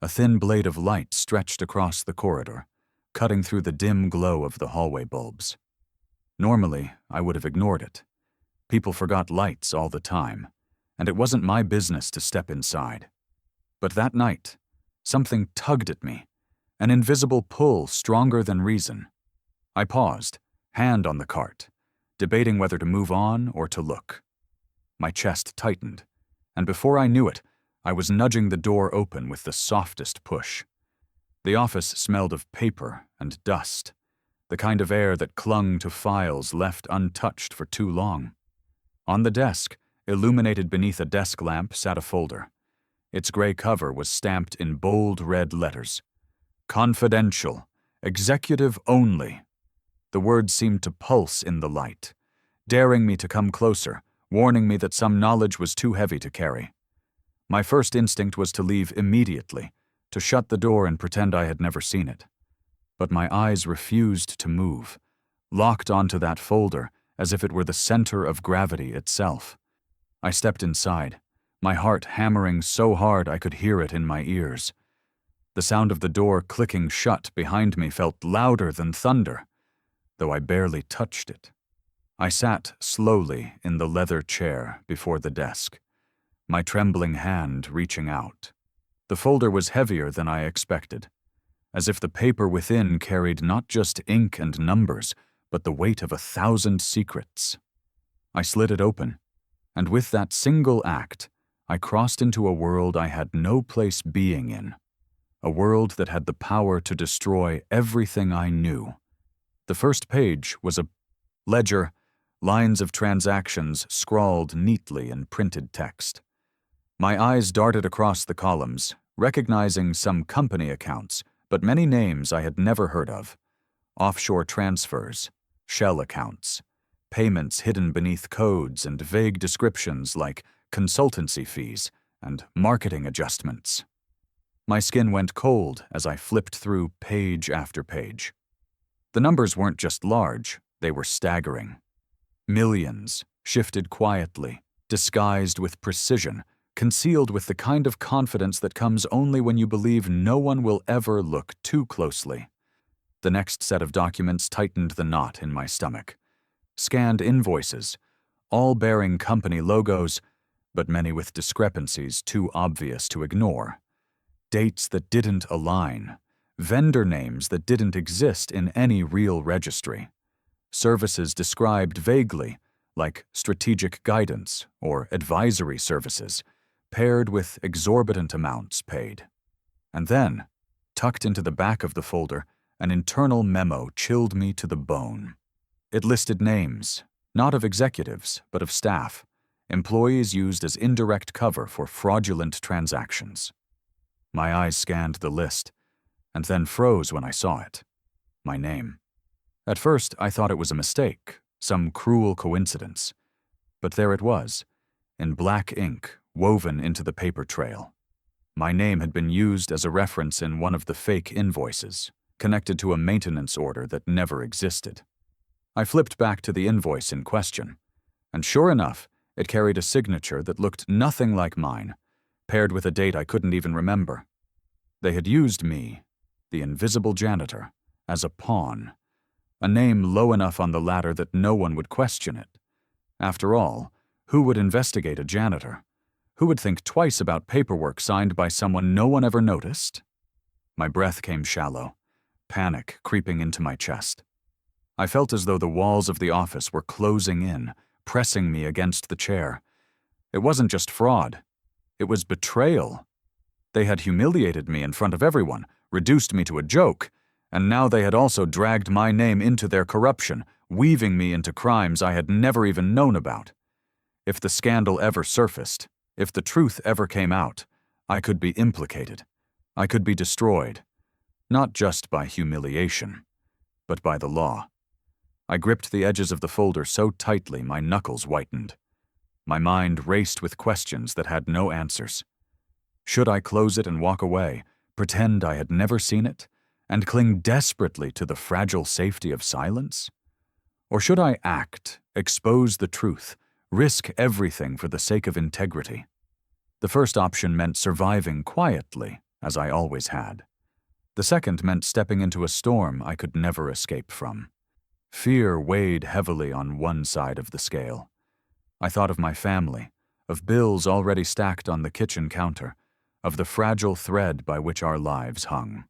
A thin blade of light stretched across the corridor, cutting through the dim glow of the hallway bulbs. Normally, I would have ignored it. People forgot lights all the time, and it wasn't my business to step inside. But that night, something tugged at me, an invisible pull stronger than reason. I paused, hand on the cart, debating whether to move on or to look. My chest tightened, and before I knew it, I was nudging the door open with the softest push. The office smelled of paper and dust, the kind of air that clung to files left untouched for too long. On the desk, illuminated beneath a desk lamp, sat a folder. Its gray cover was stamped in bold red letters. "Confidential, executive only." The words seemed to pulse in the light, daring me to come closer, warning me that some knowledge was too heavy to carry. My first instinct was to leave immediately, to shut the door and pretend I had never seen it. But my eyes refused to move, locked onto that folder as if it were the center of gravity itself. I stepped inside, my heart hammering so hard I could hear it in my ears. The sound of the door clicking shut behind me felt louder than thunder, though I barely touched it. I sat slowly in the leather chair before the desk, my trembling hand reaching out. The folder was heavier than I expected, as if the paper within carried not just ink and numbers, but the weight of 1,000 secrets. I slid it open, and with that single act, I crossed into a world I had no place being in, a world that had the power to destroy everything I knew. The first page was a ledger, lines of transactions scrawled neatly in printed text. My eyes darted across the columns, recognizing some company accounts, but many names I had never heard of. Offshore transfers, shell accounts, payments hidden beneath codes and vague descriptions like consultancy fees and marketing adjustments. My skin went cold as I flipped through page after page. The numbers weren't just large, they were staggering. Millions, shifted quietly, disguised with precision, concealed with the kind of confidence that comes only when you believe no one will ever look too closely. The next set of documents tightened the knot in my stomach. Scanned invoices, all bearing company logos, but many with discrepancies too obvious to ignore. Dates that didn't align, vendor names that didn't exist in any real registry, services described vaguely, like strategic guidance or advisory services, paired with exorbitant amounts paid. And then, tucked into the back of the folder, an internal memo chilled me to the bone. It listed names, not of executives, but of staff, employees used as indirect cover for fraudulent transactions. My eyes scanned the list, and then froze when I saw it. My name. At first, I thought it was a mistake, some cruel coincidence. But there it was, in black ink, woven into the paper trail. My name had been used as a reference in one of the fake invoices, connected to a maintenance order that never existed. I flipped back to the invoice in question, and sure enough, it carried a signature that looked nothing like mine, paired with a date I couldn't even remember. They had used me, the invisible janitor, as a pawn, a name low enough on the ladder that no one would question it. After all, who would investigate a janitor? Who would think twice about paperwork signed by someone no one ever noticed? My breath came shallow, panic creeping into my chest. I felt as though the walls of the office were closing in, pressing me against the chair. It wasn't just fraud. It was betrayal. They had humiliated me in front of everyone, reduced me to a joke, and now they had also dragged my name into their corruption, weaving me into crimes I had never even known about. If the scandal ever surfaced, if the truth ever came out, I could be implicated. I could be destroyed. Not just by humiliation, but by the law. I gripped the edges of the folder so tightly my knuckles whitened. My mind raced with questions that had no answers. Should I close it and walk away, pretend I had never seen it, and cling desperately to the fragile safety of silence? Or should I act, expose the truth, risk everything for the sake of integrity? The first option meant surviving quietly, as I always had. The second meant stepping into a storm I could never escape from. Fear weighed heavily on one side of the scale. I thought of my family, of bills already stacked on the kitchen counter, of the fragile thread by which our lives hung.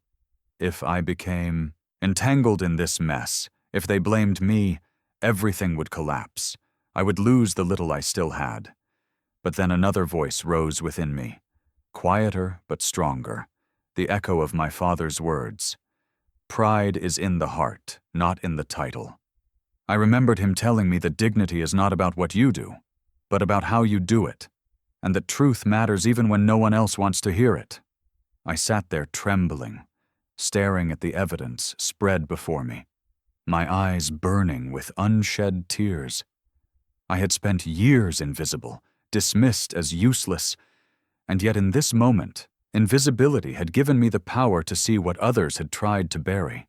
If I became entangled in this mess, if they blamed me, everything would collapse. I would lose the little I still had. But then another voice rose within me, quieter but stronger, the echo of my father's words. Pride is in the heart, not in the title. I remembered him telling me that dignity is not about what you do, but about how you do it, and that truth matters even when no one else wants to hear it. I sat there trembling, staring at the evidence spread before me, my eyes burning with unshed tears. I had spent years invisible, dismissed as useless, and yet in this moment, invisibility had given me the power to see what others had tried to bury.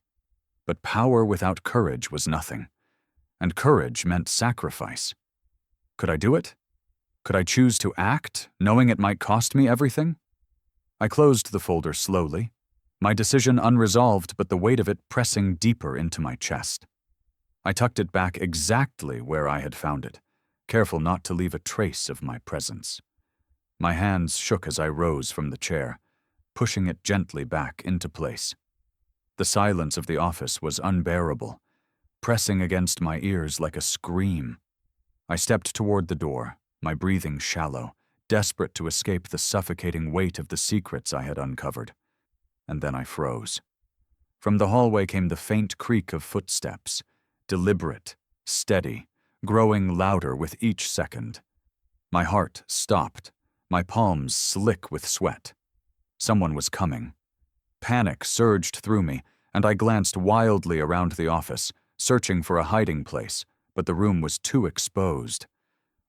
But power without courage was nothing, and courage meant sacrifice. Could I do it? Could I choose to act, knowing it might cost me everything? I closed the folder slowly, my decision unresolved but the weight of it pressing deeper into my chest. I tucked it back exactly where I had found it, careful not to leave a trace of my presence. My hands shook as I rose from the chair, pushing it gently back into place. The silence of the office was unbearable, pressing against my ears like a scream. I stepped toward the door, my breathing shallow, desperate to escape the suffocating weight of the secrets I had uncovered. And then I froze. From the hallway came the faint creak of footsteps, deliberate, steady, growing louder with each second. My heart stopped, my palms slick with sweat. Someone was coming. Panic surged through me, and I glanced wildly around the office, searching for a hiding place, but the room was too exposed.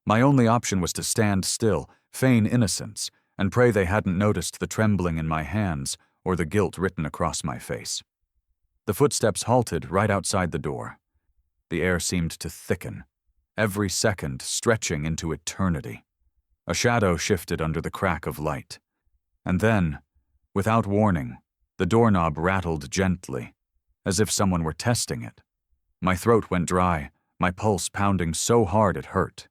My only option was to stand still, feign innocence, and pray they hadn't noticed the trembling in my hands or the guilt written across my face. The footsteps halted right outside the door. The air seemed to thicken, every second stretching into eternity. A shadow shifted under the crack of light. And then, without warning, the doorknob rattled gently, as if someone were testing it. My throat went dry, my pulse pounding so hard it hurt.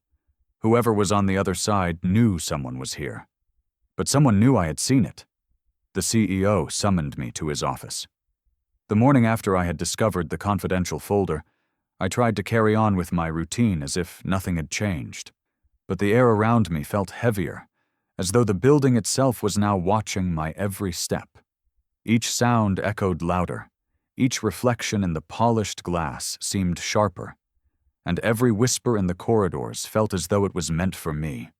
Whoever was on the other side knew someone was here. But someone knew I had seen it. The CEO summoned me to his office. The morning after I had discovered the confidential folder, I tried to carry on with my routine as if nothing had changed. But the air around me felt heavier, as though the building itself was now watching my every step. Each sound echoed louder. Each reflection in the polished glass seemed sharper, and every whisper in the corridors felt as though it was meant for me.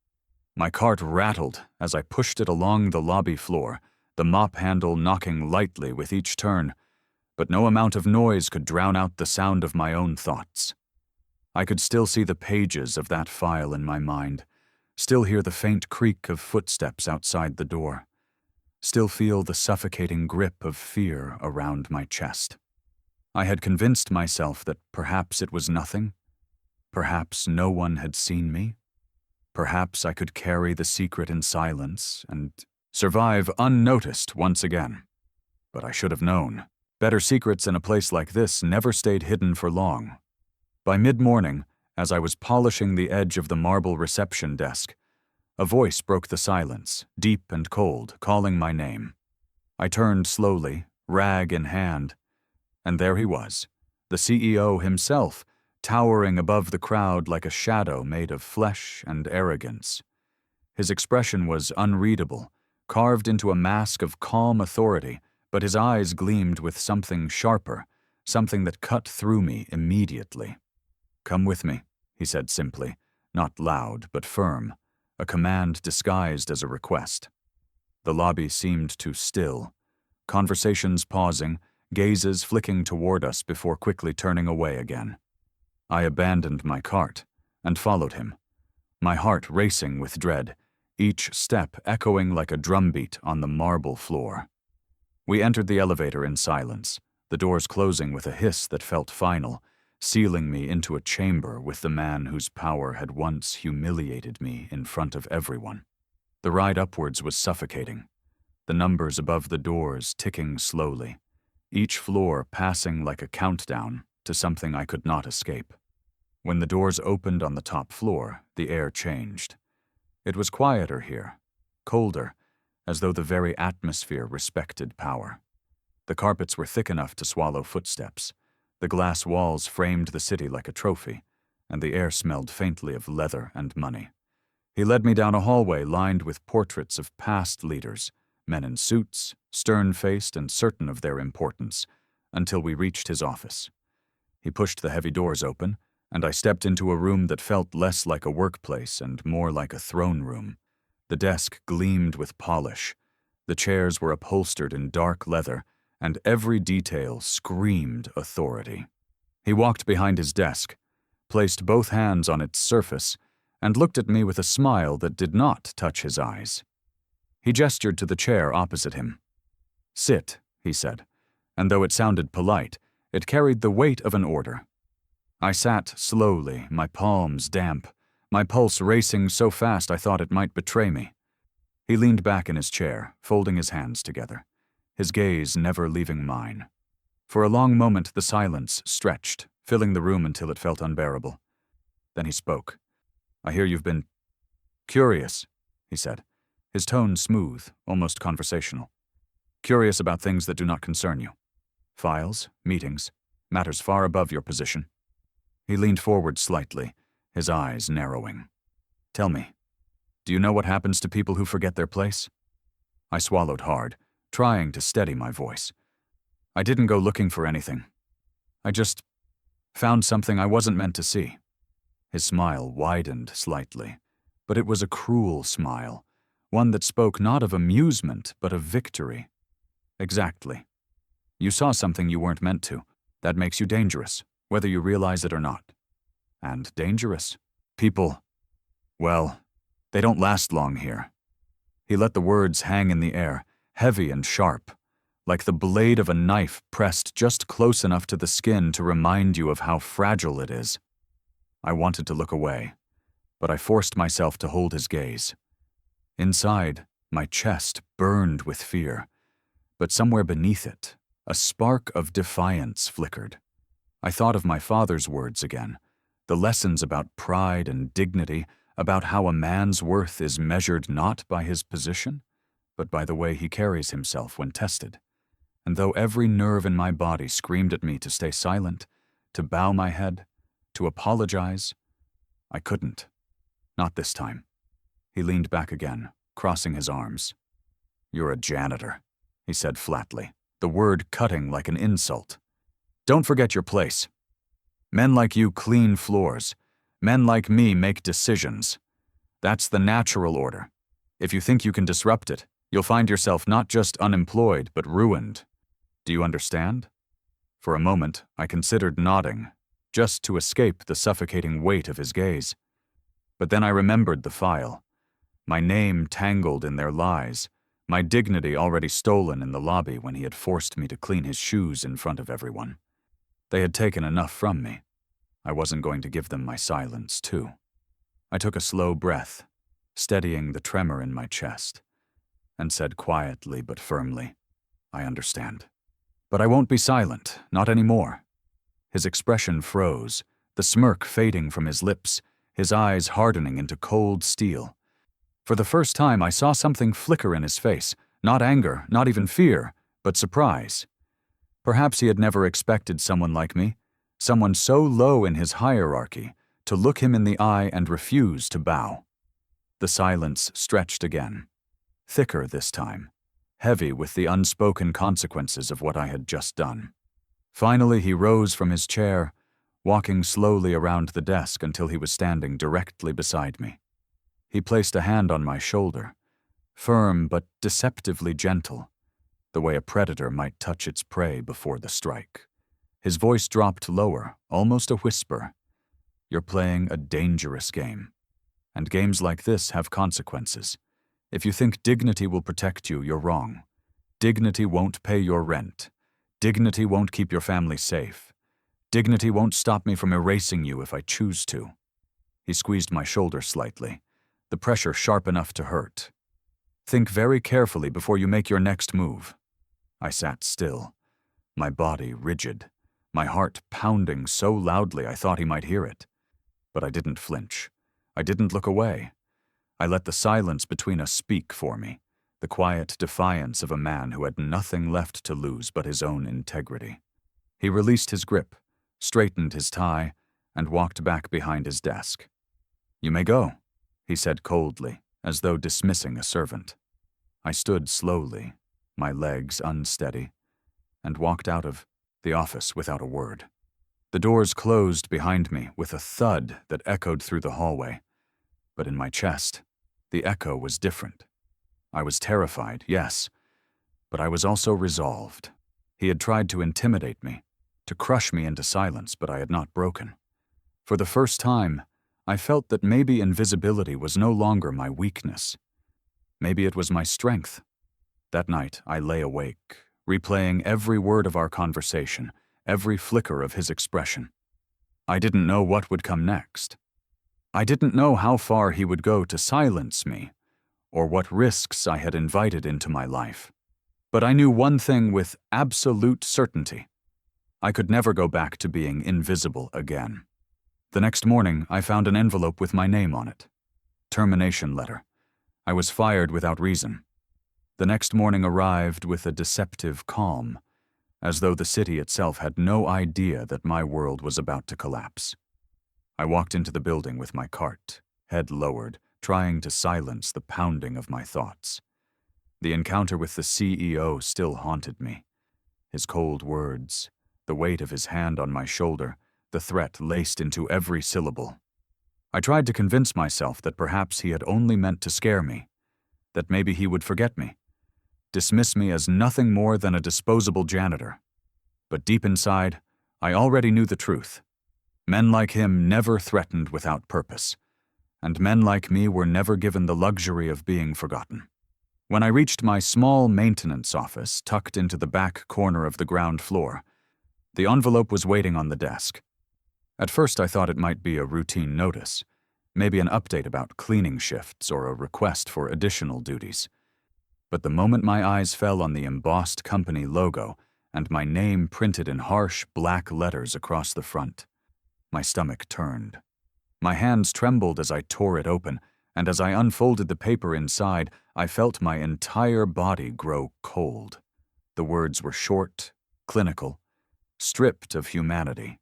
My cart rattled as I pushed it along the lobby floor, the mop handle knocking lightly with each turn, but no amount of noise could drown out the sound of my own thoughts. I could still see the pages of that file in my mind, still hear the faint creak of footsteps outside the door, still feel the suffocating grip of fear around my chest. I had convinced myself that perhaps it was nothing. Perhaps no one had seen me. Perhaps I could carry the secret in silence and survive unnoticed once again. But I should have known. Better secrets in a place like this never stayed hidden for long. By mid-morning, as I was polishing the edge of the marble reception desk, a voice broke the silence, deep and cold, calling my name. I turned slowly, rag in hand, and there he was, the CEO himself, towering above the crowd like a shadow made of flesh and arrogance. His expression was unreadable, carved into a mask of calm authority, but his eyes gleamed with something sharper, something that cut through me immediately. "Come with me," he said simply, not loud but firm, a command disguised as a request. The lobby seemed to still, conversations pausing, gazes flicking toward us before quickly turning away again. I abandoned my cart and followed him, my heart racing with dread, each step echoing like a drumbeat on the marble floor. We entered the elevator in silence, the doors closing with a hiss that felt final, sealing me into a chamber with the man whose power had once humiliated me in front of everyone. The ride upwards was suffocating, the numbers above the doors ticking slowly, each floor passing like a countdown to something I could not escape. When the doors opened on the top floor, the air changed. It was quieter here, colder, as though the very atmosphere respected power. The carpets were thick enough to swallow footsteps. The glass walls framed the city like a trophy, and the air smelled faintly of leather and money. He led me down a hallway lined with portraits of past leaders, men in suits, stern-faced and certain of their importance, until we reached his office. He pushed the heavy doors open, and I stepped into a room that felt less like a workplace and more like a throne room. The desk gleamed with polish. The chairs were upholstered in dark leather, and every detail screamed authority. He walked behind his desk, placed both hands on its surface, and looked at me with a smile that did not touch his eyes. He gestured to the chair opposite him. "Sit," he said, and though it sounded polite, it carried the weight of an order. I sat slowly, my palms damp, my pulse racing so fast I thought it might betray me. He leaned back in his chair, folding his hands together, his gaze never leaving mine. For a long moment the silence stretched, filling the room until it felt unbearable. Then he spoke. "I hear you've been curious," he said, his tone smooth, almost conversational. "Curious about things that do not concern you. Files, meetings, matters far above your position." He leaned forward slightly, his eyes narrowing. "Tell me, do you know what happens to people who forget their place?" I swallowed hard, trying to steady my voice. "I didn't go looking for anything. I just found something I wasn't meant to see." His smile widened slightly, but it was a cruel smile, one that spoke not of amusement but of victory. "Exactly. You saw something you weren't meant to. That makes you dangerous, whether you realize it or not. And dangerous. People, well, they don't last long here. He let the words hang in the air, heavy and sharp, like the blade of a knife pressed just close enough to the skin to remind you of how fragile it is. I wanted to look away, but I forced myself to hold his gaze. Inside, my chest burned with fear, but somewhere beneath it, a spark of defiance flickered. I thought of my father's words again, the lessons about pride and dignity, about how a man's worth is measured not by his position, but by the way he carries himself when tested. And though every nerve in my body screamed at me to stay silent, to bow my head, to apologize, I couldn't. Not this time. He leaned back again, crossing his arms. "You're a janitor," he said flatly, the word cutting like an insult. "Don't forget your place. Men like you clean floors. Men like me make decisions. That's the natural order. If you think you can disrupt it, you'll find yourself not just unemployed, but ruined. Do you understand?" For a moment, I considered nodding, just to escape the suffocating weight of his gaze. But then I remembered the file. My name tangled in their lies, my dignity already stolen in the lobby when he had forced me to clean his shoes in front of everyone. They had taken enough from me. I wasn't going to give them my silence, too. I took a slow breath, steadying the tremor in my chest, and said quietly but firmly, "I understand. But I won't be silent, not anymore." His expression froze, the smirk fading from his lips, his eyes hardening into cold steel. For the first time, I saw something flicker in his face, not anger, not even fear, but surprise. Perhaps he had never expected someone like me, someone so low in his hierarchy, to look him in the eye and refuse to bow. The silence stretched again, thicker this time, heavy with the unspoken consequences of what I had just done. Finally, he rose from his chair, walking slowly around the desk until he was standing directly beside me. He placed a hand on my shoulder, firm but deceptively gentle, the way a predator might touch its prey before the strike. His voice dropped lower, almost a whisper. "You're playing a dangerous game. And games like this have consequences. If you think dignity will protect you, you're wrong. Dignity won't pay your rent. Dignity won't keep your family safe. Dignity won't stop me from erasing you if I choose to." He squeezed my shoulder slightly, the pressure sharp enough to hurt. "Think very carefully before you make your next move." I sat still, my body rigid, my heart pounding so loudly I thought he might hear it. But I didn't flinch. I didn't look away. I let the silence between us speak for me, the quiet defiance of a man who had nothing left to lose but his own integrity. He released his grip, straightened his tie, and walked back behind his desk. "You may go," he said coldly, as though dismissing a servant. I stood slowly, my legs unsteady, and walked out of the office without a word. The doors closed behind me with a thud that echoed through the hallway. But in my chest, the echo was different. I was terrified, yes, but I was also resolved. He had tried to intimidate me, to crush me into silence, but I had not broken. For the first time, I felt that maybe invisibility was no longer my weakness. Maybe it was my strength. That night, I lay awake, replaying every word of our conversation, every flicker of his expression. I didn't know what would come next. I didn't know how far he would go to silence me, or what risks I had invited into my life. But I knew one thing with absolute certainty. I could never go back to being invisible again. The next morning, I found an envelope with my name on it. Termination letter. I was fired without reason. The next morning arrived with a deceptive calm, as though the city itself had no idea that my world was about to collapse. I walked into the building with my cart, head lowered, trying to silence the pounding of my thoughts. The encounter with the CEO still haunted me. His cold words, the weight of his hand on my shoulder, the threat laced into every syllable. I tried to convince myself that perhaps he had only meant to scare me, that maybe he would forget me, dismiss me as nothing more than a disposable janitor. But deep inside, I already knew the truth. Men like him never threatened without purpose, and men like me were never given the luxury of being forgotten. When I reached my small maintenance office tucked into the back corner of the ground floor, the envelope was waiting on the desk. At first I thought it might be a routine notice, maybe an update about cleaning shifts or a request for additional duties. But the moment my eyes fell on the embossed company logo and my name printed in harsh black letters across the front, my stomach turned. My hands trembled as I tore it open, and as I unfolded the paper inside, I felt my entire body grow cold. The words were short, clinical, stripped of humanity.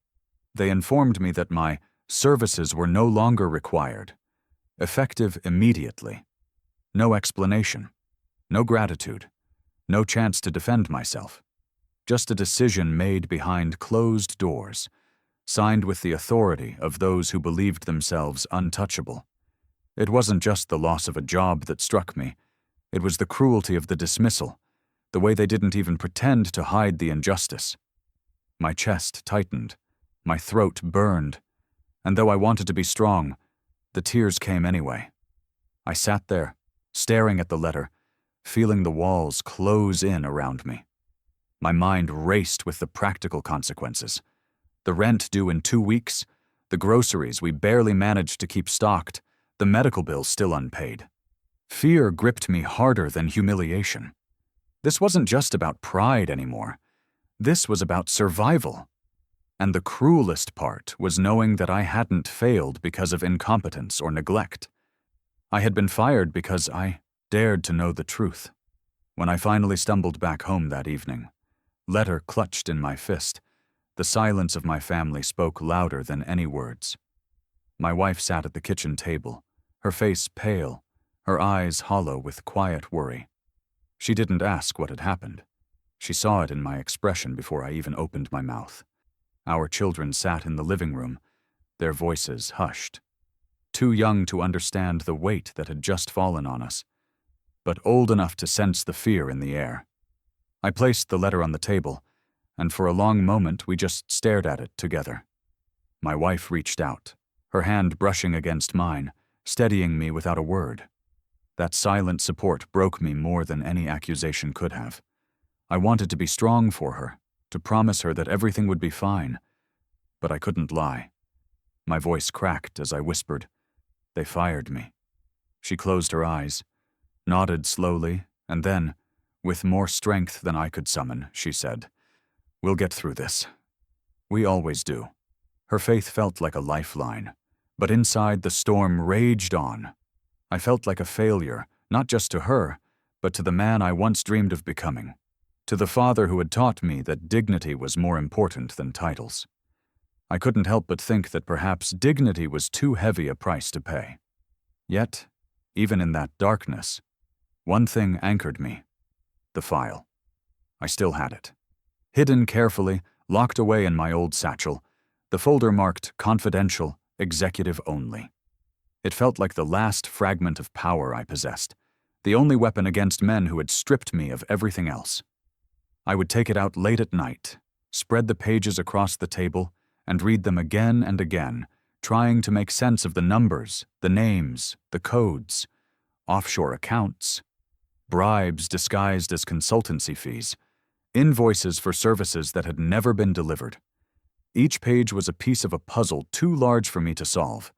They informed me that my services were no longer required, effective immediately. No explanation, no gratitude, no chance to defend myself. Just a decision made behind closed doors, signed with the authority of those who believed themselves untouchable. It wasn't just the loss of a job that struck me. It was the cruelty of the dismissal, the way they didn't even pretend to hide the injustice. My chest tightened, my throat burned, and though I wanted to be strong, the tears came anyway. I sat there, staring at the letter, feeling the walls close in around me. My mind raced with the practical consequences. The rent due in 2 weeks, the groceries we barely managed to keep stocked, the medical bills still unpaid. Fear gripped me harder than humiliation. This wasn't just about pride anymore. This was about survival. And the cruelest part was knowing that I hadn't failed because of incompetence or neglect. I had been fired because I dared to know the truth. When I finally stumbled back home that evening, letter clutched in my fist, the silence of my family spoke louder than any words. My wife sat at the kitchen table, her face pale, her eyes hollow with quiet worry. She didn't ask what had happened. She saw it in my expression before I even opened my mouth. Our children sat in the living room, their voices hushed. Too young to understand the weight that had just fallen on us, but old enough to sense the fear in the air. I placed the letter on the table, and for a long moment we just stared at it together. My wife reached out, her hand brushing against mine, steadying me without a word. That silent support broke me more than any accusation could have. I wanted to be strong for her, to promise her that everything would be fine, but I couldn't lie. My voice cracked as I whispered, "They fired me." She closed her eyes, nodded slowly, and then, with more strength than I could summon, she said, "We'll get through this. We always do." Her faith felt like a lifeline, but inside the storm raged on. I felt like a failure, not just to her, but to the man I once dreamed of becoming, to the father who had taught me that dignity was more important than titles. I couldn't help but think that perhaps dignity was too heavy a price to pay. Yet, even in that darkness, one thing anchored me: the file. I still had it. Hidden carefully, locked away in my old satchel, the folder marked "Confidential, Executive Only." It felt like the last fragment of power I possessed, the only weapon against men who had stripped me of everything else. I would take it out late at night, spread the pages across the table, and read them again and again, trying to make sense of the numbers, the names, the codes, offshore accounts, bribes disguised as consultancy fees, invoices for services that had never been delivered. Each page was a piece of a puzzle too large for me to solve,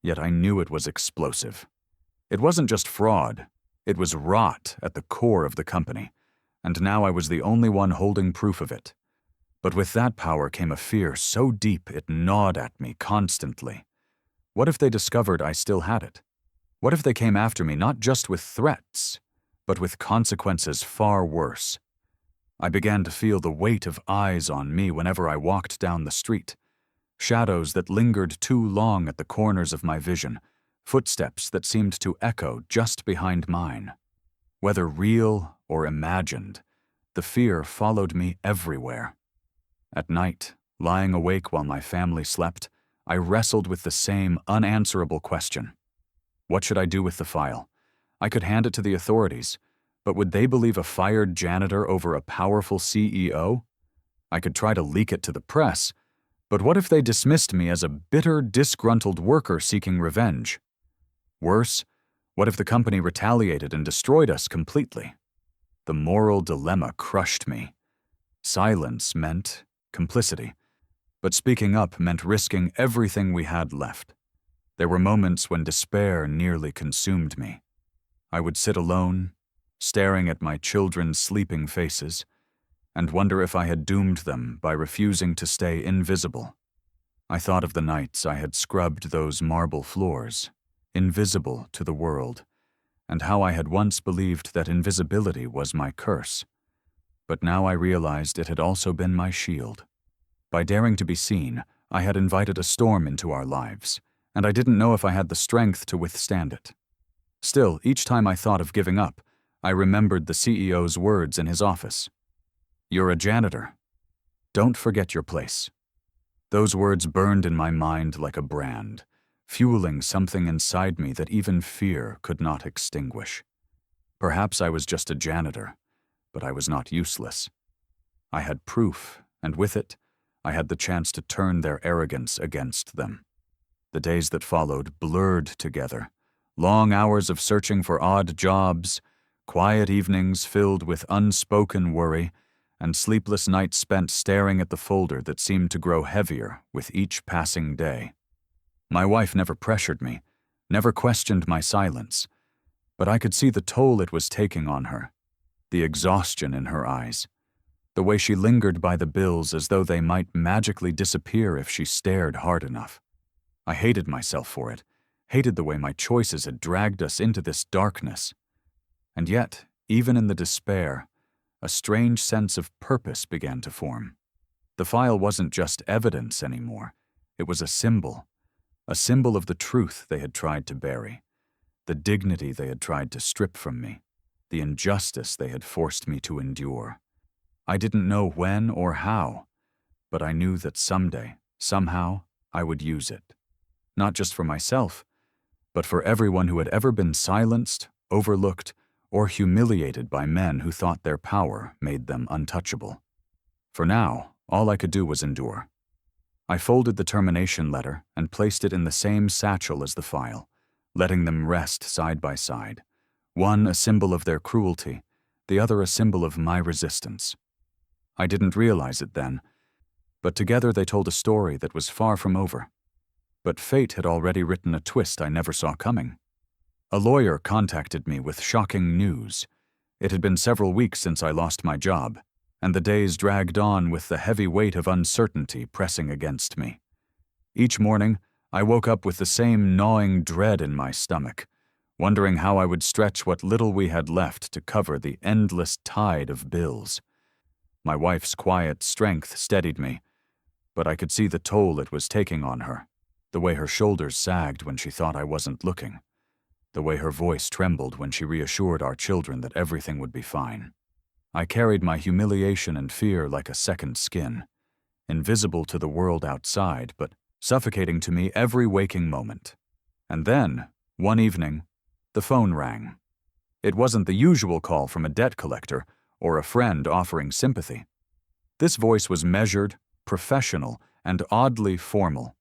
yet I knew it was explosive. It wasn't just fraud, it was rot at the core of the company, and now I was the only one holding proof of it. But with that power came a fear so deep it gnawed at me constantly. What if they discovered I still had it? What if they came after me not just with threats, but with consequences far worse? I began to feel the weight of eyes on me whenever I walked down the street, shadows that lingered too long at the corners of my vision, footsteps that seemed to echo just behind mine. Whether real or imagined, the fear followed me everywhere. At night, lying awake while my family slept, I wrestled with the same unanswerable question. What should I do with the file? I could hand it to the authorities, but would they believe a fired janitor over a powerful CEO? I could try to leak it to the press, But what if they dismissed me as a bitter, disgruntled worker seeking revenge? Worse, what if the company retaliated and destroyed us completely? The moral dilemma crushed me. Silence meant complicity, but speaking up meant risking everything we had left. There were moments when despair nearly consumed me. I would sit alone, staring at my children's sleeping faces, and wonder if I had doomed them by refusing to stay invisible. I thought of the nights I had scrubbed those marble floors, invisible to the world, and how I had once believed that invisibility was my curse. But now I realized it had also been my shield. By daring to be seen, I had invited a storm into our lives, and I didn't know if I had the strength to withstand it. Still, each time I thought of giving up, I remembered the CEO's words in his office. "You're a janitor. Don't forget your place." Those words burned in my mind like a brand, fueling something inside me that even fear could not extinguish. Perhaps I was just a janitor, but I was not useless. I had proof, and with it, I had the chance to turn their arrogance against them. The days that followed blurred together, long hours of searching for odd jobs, quiet evenings filled with unspoken worry, and sleepless nights spent staring at the folder that seemed to grow heavier with each passing day. My wife never pressured me, never questioned my silence, but I could see the toll it was taking on her, the exhaustion in her eyes, the way she lingered by the bills as though they might magically disappear if she stared hard enough. I hated myself for it, hated the way my choices had dragged us into this darkness. And yet, even in the despair, a strange sense of purpose began to form. The file wasn't just evidence anymore. It was a symbol of the truth they had tried to bury, the dignity they had tried to strip from me, the injustice they had forced me to endure. I didn't know when or how, but I knew that someday, somehow, I would use it. Not just for myself, but for everyone who had ever been silenced, overlooked, or humiliated by men who thought their power made them untouchable. For now, all I could do was endure. I folded the termination letter and placed it in the same satchel as the file, letting them rest side by side, one a symbol of their cruelty, the other a symbol of my resistance. I didn't realize it then, but together they told a story that was far from over. But fate had already written a twist I never saw coming. A lawyer contacted me with shocking news. It had been several weeks since I lost my job, and the days dragged on with the heavy weight of uncertainty pressing against me. Each morning, I woke up with the same gnawing dread in my stomach, wondering how I would stretch what little we had left to cover the endless tide of bills. My wife's quiet strength steadied me, but I could see the toll it was taking on her, the way her shoulders sagged when she thought I wasn't looking, the way her voice trembled when she reassured our children that everything would be fine. I carried my humiliation and fear like a second skin, invisible to the world outside, but suffocating to me every waking moment. And then, one evening, the phone rang. It wasn't the usual call from a debt collector or a friend offering sympathy. This voice was measured, professional, and oddly formal.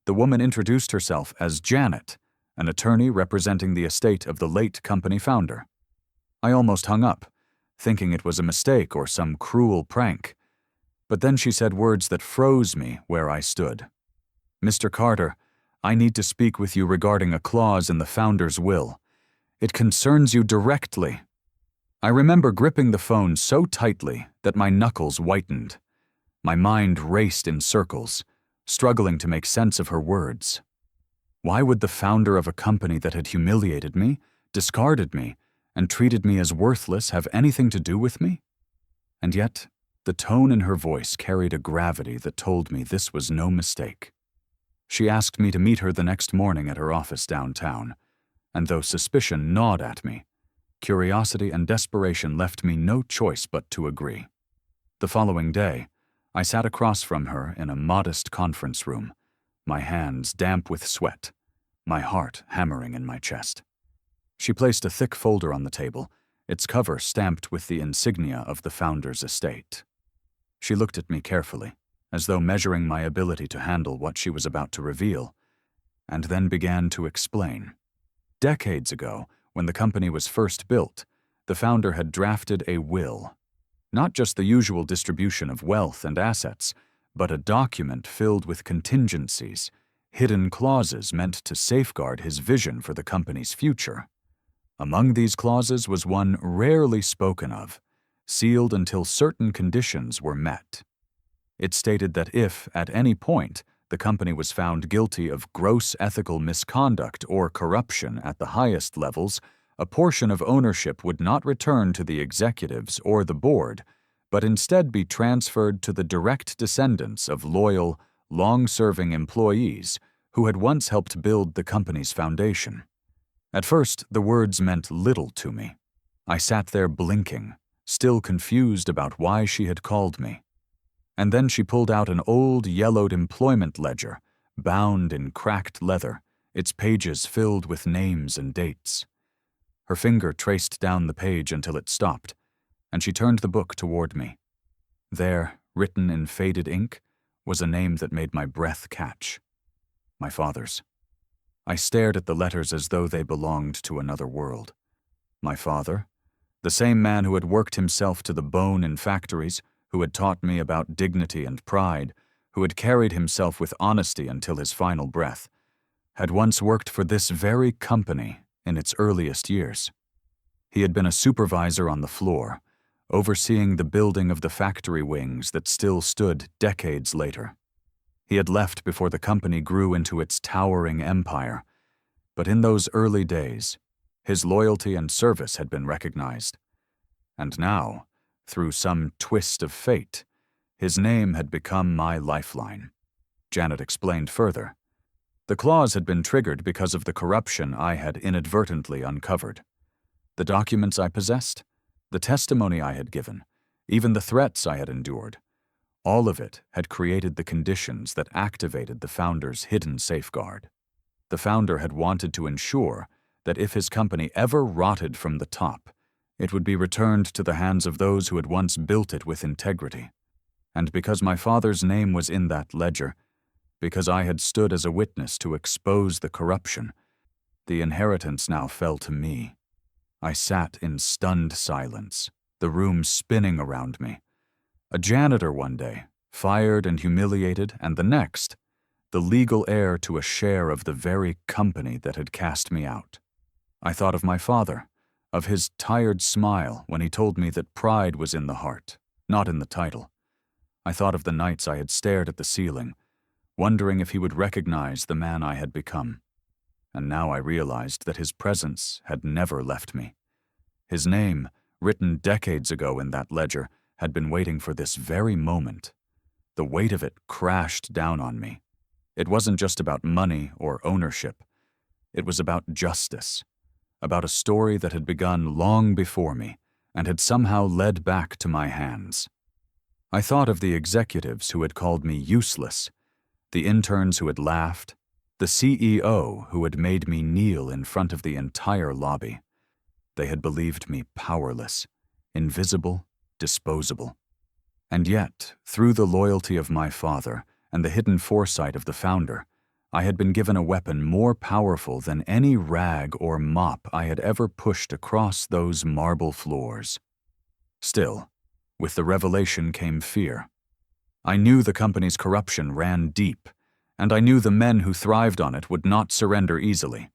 The woman introduced herself as Janet, an attorney representing the estate of the late company founder. I almost hung up, thinking it was a mistake or some cruel prank. But then she said words that froze me where I stood. "Mr. Carter, I need to speak with you regarding a clause in the founder's will. It concerns you directly." I remember gripping the phone so tightly that my knuckles whitened. My mind raced in circles, struggling to make sense of her words. Why would the founder of a company that had humiliated me, discarded me, and treated me as worthless have anything to do with me? And yet, the tone in her voice carried a gravity that told me this was no mistake. She asked me to meet her the next morning at her office downtown, and though suspicion gnawed at me, curiosity and desperation left me no choice but to agree. The following day, I sat across from her in a modest conference room, my hands damp with sweat, my heart hammering in my chest. She placed a thick folder on the table, its cover stamped with the insignia of the founder's estate. She looked at me carefully, as though measuring my ability to handle what she was about to reveal, and then began to explain. Decades ago, when the company was first built, the founder had drafted a will. Not just the usual distribution of wealth and assets, but a document filled with contingencies, hidden clauses meant to safeguard his vision for the company's future. Among these clauses was one rarely spoken of, sealed until certain conditions were met. It stated that if, at any point, the company was found guilty of gross ethical misconduct or corruption at the highest levels, a portion of ownership would not return to the executives or the board, but instead be transferred to the direct descendants of loyal, long-serving employees who had once helped build the company's foundation. At first, the words meant little to me. I sat there blinking, still confused about why she had called me. And then she pulled out an old, yellowed employment ledger, bound in cracked leather, its pages filled with names and dates. Her finger traced down the page until it stopped, and she turned the book toward me. There, written in faded ink, was a name that made my breath catch. My father's. I stared at the letters as though they belonged to another world. My father, the same man who had worked himself to the bone in factories, who had taught me about dignity and pride, who had carried himself with honesty until his final breath, had once worked for this very company in its earliest years. He had been a supervisor on the floor, overseeing the building of the factory wings that still stood decades later. He had left before the company grew into its towering empire, but in those early days, his loyalty and service had been recognized. And now, through some twist of fate, his name had become my lifeline. Janet explained further. The clause had been triggered because of the corruption I had inadvertently uncovered. The documents I possessed, the testimony I had given, even the threats I had endured, all of it had created the conditions that activated the founder's hidden safeguard. The founder had wanted to ensure that if his company ever rotted from the top, it would be returned to the hands of those who had once built it with integrity. And because my father's name was in that ledger, because I had stood as a witness to expose the corruption, the inheritance now fell to me. I sat in stunned silence, the room spinning around me. A janitor one day, fired and humiliated, and the next, the legal heir to a share of the very company that had cast me out. I thought of my father, of his tired smile when he told me that pride was in the heart, not in the title. I thought of the nights I had stared at the ceiling, wondering if he would recognize the man I had become. And now I realized that his presence had never left me. His name, written decades ago in that ledger, had been waiting for this very moment. The weight of it crashed down on me. It wasn't just about money or ownership. It was about justice, about a story that had begun long before me and had somehow led back to my hands. I thought of the executives who had called me useless, the interns who had laughed, the CEO who had made me kneel in front of the entire lobby. They had believed me powerless, invisible, disposable. And yet, through the loyalty of my father and the hidden foresight of the founder, I had been given a weapon more powerful than any rag or mop I had ever pushed across those marble floors. Still, with the revelation came fear. I knew the company's corruption ran deep, and I knew the men who thrived on it would not surrender easily.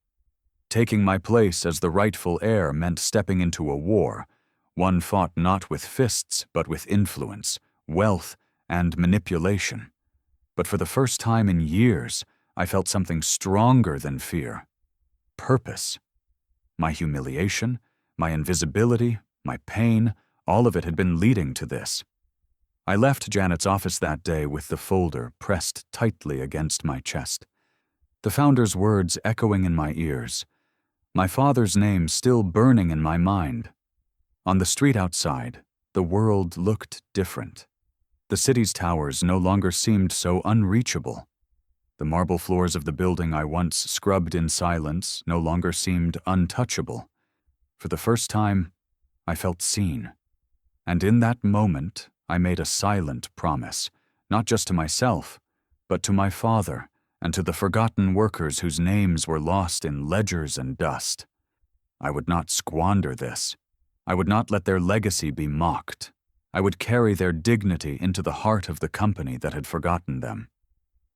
Taking my place as the rightful heir meant stepping into a war, one fought not with fists but with influence, wealth, and manipulation. But for the first time in years, I felt something stronger than fear. Purpose. My humiliation, my invisibility, my pain, all of it had been leading to this. I left Janet's office that day with the folder pressed tightly against my chest, the founder's words echoing in my ears, my father's name still burning in my mind. On the street outside, the world looked different. The city's towers no longer seemed so unreachable. The marble floors of the building I once scrubbed in silence no longer seemed untouchable. For the first time, I felt seen. And in that moment, I made a silent promise, not just to myself, but to my father and to the forgotten workers whose names were lost in ledgers and dust. I would not squander this. I would not let their legacy be mocked. I would carry their dignity into the heart of the company that had forgotten them.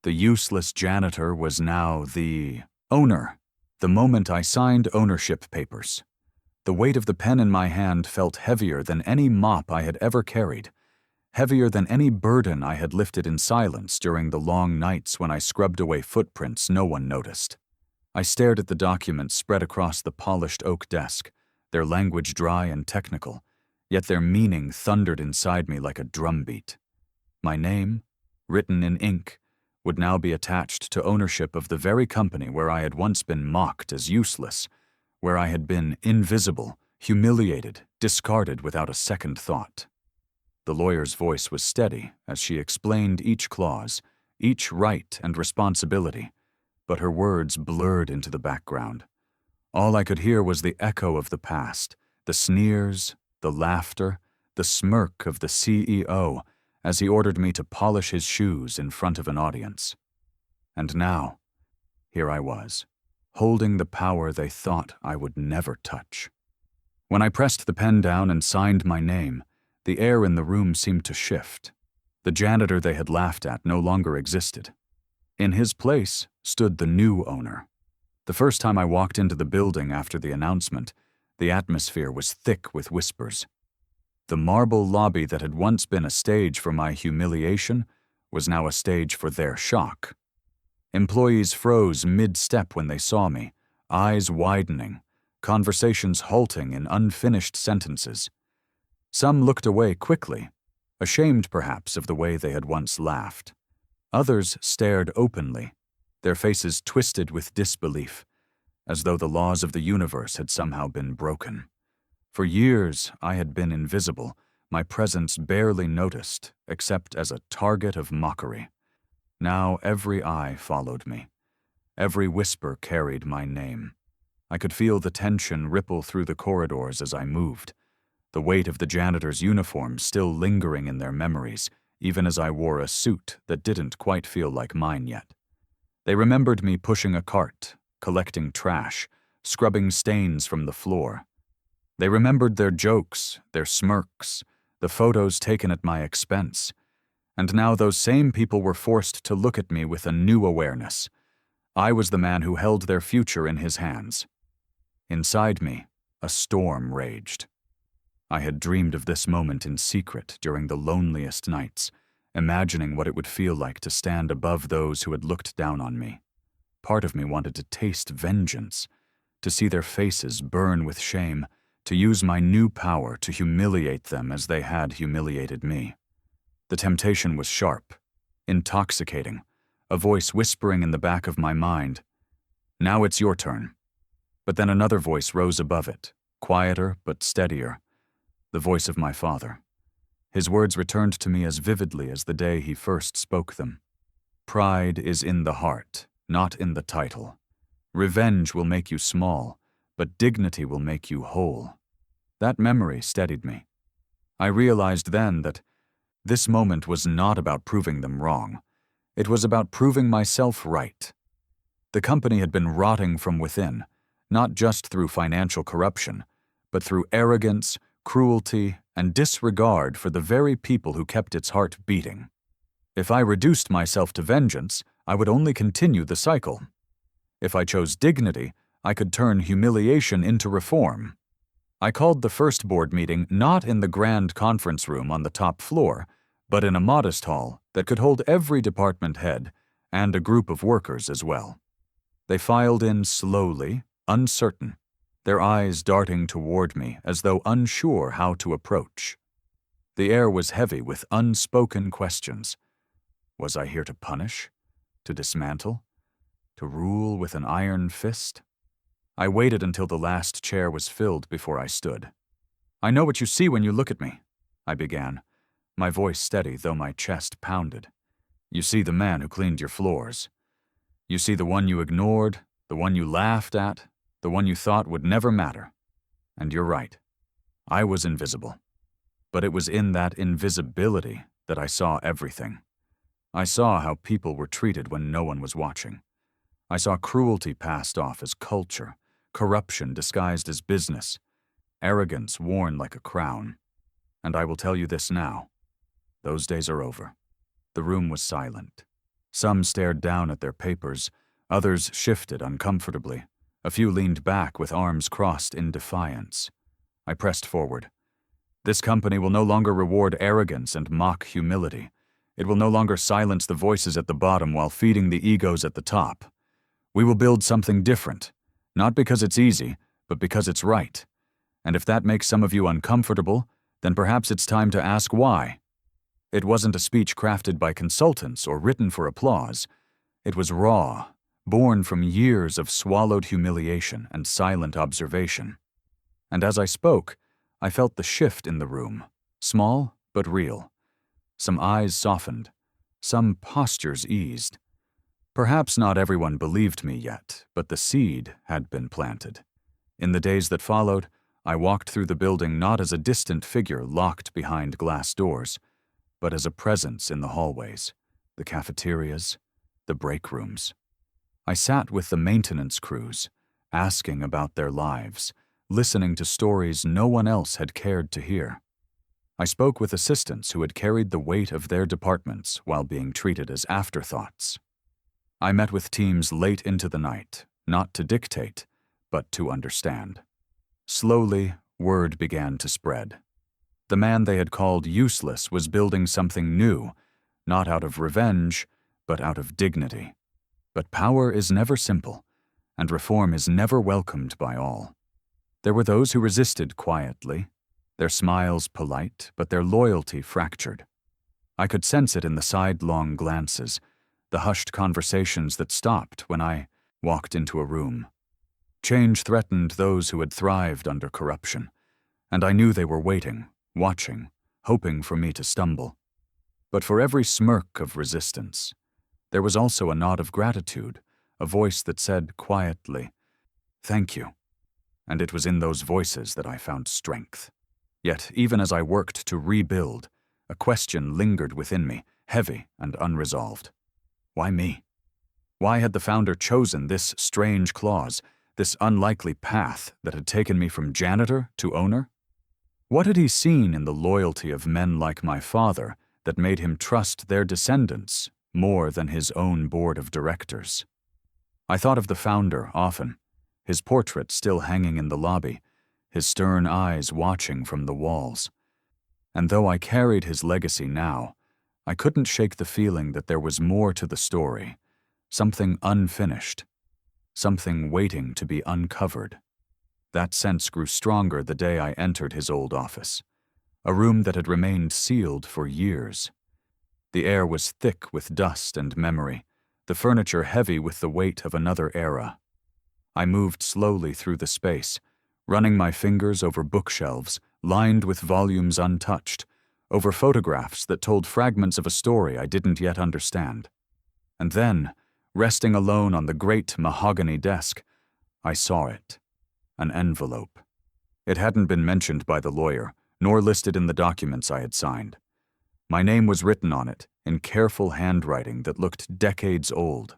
The useless janitor was now the owner. The moment I signed ownership papers, the weight of the pen in my hand felt heavier than any mop I had ever carried, heavier than any burden I had lifted in silence during the long nights when I scrubbed away footprints no one noticed. I stared at the documents spread across the polished oak desk, their language dry and technical, yet their meaning thundered inside me like a drumbeat. My name, written in ink, would now be attached to ownership of the very company where I had once been mocked as useless, where I had been invisible, humiliated, discarded without a second thought. The lawyer's voice was steady as she explained each clause, each right and responsibility, but her words blurred into the background. All I could hear was the echo of the past, the sneers, the laughter, the smirk of the CEO as he ordered me to polish his shoes in front of an audience. And now, here I was, holding the power they thought I would never touch. When I pressed the pen down and signed my name, the air in the room seemed to shift. The janitor they had laughed at no longer existed. In his place stood the new owner. The first time I walked into the building after the announcement, the atmosphere was thick with whispers. The marble lobby that had once been a stage for my humiliation was now a stage for their shock. Employees froze mid-step when they saw me, eyes widening, conversations halting in unfinished sentences. Some looked away quickly, ashamed perhaps of the way they had once laughed. Others stared openly, their faces twisted with disbelief, as though the laws of the universe had somehow been broken. For years I had been invisible, my presence barely noticed, except as a target of mockery. Now every eye followed me. Every whisper carried my name. I could feel the tension ripple through the corridors as I moved, the weight of the janitor's uniform still lingering in their memories, even as I wore a suit that didn't quite feel like mine yet. They remembered me pushing a cart, collecting trash, scrubbing stains from the floor. They remembered their jokes, their smirks, the photos taken at my expense. And now those same people were forced to look at me with a new awareness. I was the man who held their future in his hands. Inside me, a storm raged. I had dreamed of this moment in secret during the loneliest nights, imagining what it would feel like to stand above those who had looked down on me. Part of me wanted to taste vengeance, to see their faces burn with shame, to use my new power to humiliate them as they had humiliated me. The temptation was sharp, intoxicating, a voice whispering in the back of my mind, "Now it's your turn." But then another voice rose above it, quieter but steadier, the voice of my father. His words returned to me as vividly as the day he first spoke them. "Pride is in the heart, not in the title. Revenge will make you small, but dignity will make you whole." That memory steadied me. I realized then that this moment was not about proving them wrong. It was about proving myself right. The company had been rotting from within, not just through financial corruption, but through arrogance, cruelty, and disregard for the very people who kept its heart beating. If I reduced myself to vengeance, I would only continue the cycle. If I chose dignity, I could turn humiliation into reform. I called the first board meeting not in the grand conference room on the top floor, but in a modest hall that could hold every department head and a group of workers as well. They filed in slowly, uncertain, their eyes darting toward me as though unsure how to approach. The air was heavy with unspoken questions. Was I here to punish? To dismantle? To rule with an iron fist? I waited until the last chair was filled before I stood. "I know what you see when you look at me," I began, my voice steady though my chest pounded. "You see the man who cleaned your floors. You see the one you ignored, the one you laughed at, the one you thought would never matter. And you're right. I was invisible. But it was in that invisibility that I saw everything. I saw how people were treated when no one was watching. I saw cruelty passed off as culture, corruption disguised as business, arrogance worn like a crown. And I will tell you this now. Those days are over. The room was silent. Some stared down at their papers, others shifted uncomfortably. A few leaned back with arms crossed in defiance. I pressed forward. This company will no longer reward arrogance and mock humility. It will no longer silence the voices at the bottom while feeding the egos at the top. We will build something different, not because it's easy, but because it's right. And if that makes some of you uncomfortable, then perhaps it's time to ask why. It wasn't a speech crafted by consultants or written for applause. It was raw, born from years of swallowed humiliation and silent observation. And as I spoke, I felt the shift in the room, small but real. Some eyes softened, some postures eased. Perhaps not everyone believed me yet, but the seed had been planted. In the days that followed, I walked through the building not as a distant figure locked behind glass doors, but as a presence in the hallways, the cafeterias, the break rooms. I sat with the maintenance crews, asking about their lives, listening to stories no one else had cared to hear. I spoke with assistants who had carried the weight of their departments while being treated as afterthoughts. I met with teams late into the night, not to dictate, but to understand. Slowly, word began to spread. The man they had called useless was building something new, not out of revenge, but out of dignity. But power is never simple, and reform is never welcomed by all. There were those who resisted quietly, their smiles polite, but their loyalty fractured. I could sense it in the sidelong glances, the hushed conversations that stopped when I walked into a room. Change threatened those who had thrived under corruption, and I knew they were waiting, watching, hoping for me to stumble. But for every smirk of resistance, there was also a nod of gratitude, a voice that said quietly, "Thank you." And it was in those voices that I found strength. Yet, even as I worked to rebuild, a question lingered within me, heavy and unresolved. Why me? Why had the founder chosen this strange clause, this unlikely path that had taken me from janitor to owner? What had he seen in the loyalty of men like my father that made him trust their descendants more than his own board of directors? I thought of the founder often, his portrait still hanging in the lobby, his stern eyes watching from the walls. And though I carried his legacy now, I couldn't shake the feeling that there was more to the story, something unfinished, something waiting to be uncovered. That sense grew stronger the day I entered his old office, a room that had remained sealed for years. The air was thick with dust and memory, the furniture heavy with the weight of another era. I moved slowly through the space, running my fingers over bookshelves lined with volumes untouched, over photographs that told fragments of a story I didn't yet understand. And then, resting alone on the great mahogany desk, I saw it. An envelope. It hadn't been mentioned by the lawyer, nor listed in the documents I had signed. My name was written on it, in careful handwriting that looked decades old.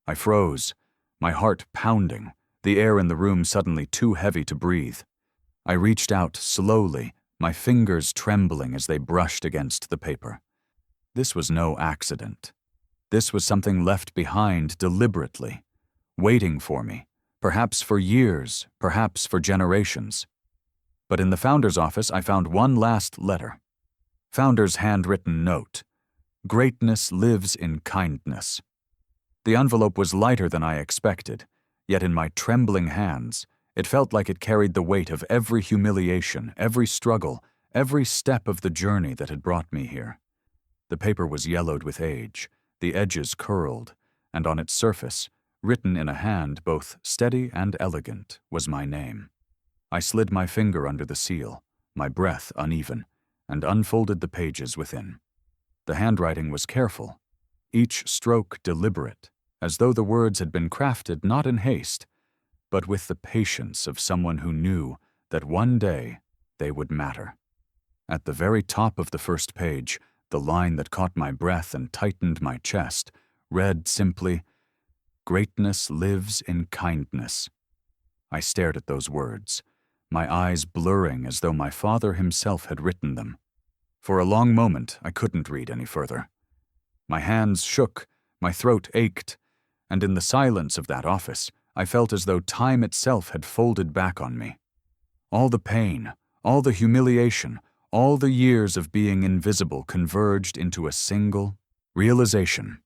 I froze, my heart pounding, the air in the room suddenly too heavy to breathe. I reached out slowly, my fingers trembling as they brushed against the paper. This was no accident. This was something left behind deliberately, waiting for me, perhaps for years, perhaps for generations. But in the founder's office, I found one last letter. Founder's handwritten note. Greatness lives in kindness. The envelope was lighter than I expected, yet in my trembling hands, it felt like it carried the weight of every humiliation, every struggle, every step of the journey that had brought me here. The paper was yellowed with age, the edges curled, and on its surface, written in a hand both steady and elegant, was my name. I slid my finger under the seal, my breath uneven, and unfolded the pages within. The handwriting was careful, each stroke deliberate, as though the words had been crafted not in haste, but with the patience of someone who knew that one day they would matter. At the very top of the first page, the line that caught my breath and tightened my chest, read simply, "Greatness lives in kindness." I stared at those words, my eyes blurring as though my father himself had written them. For a long moment, I couldn't read any further. My hands shook, my throat ached, and in the silence of that office, I felt as though time itself had folded back on me. All the pain, all the humiliation, all the years of being invisible converged into a single realization.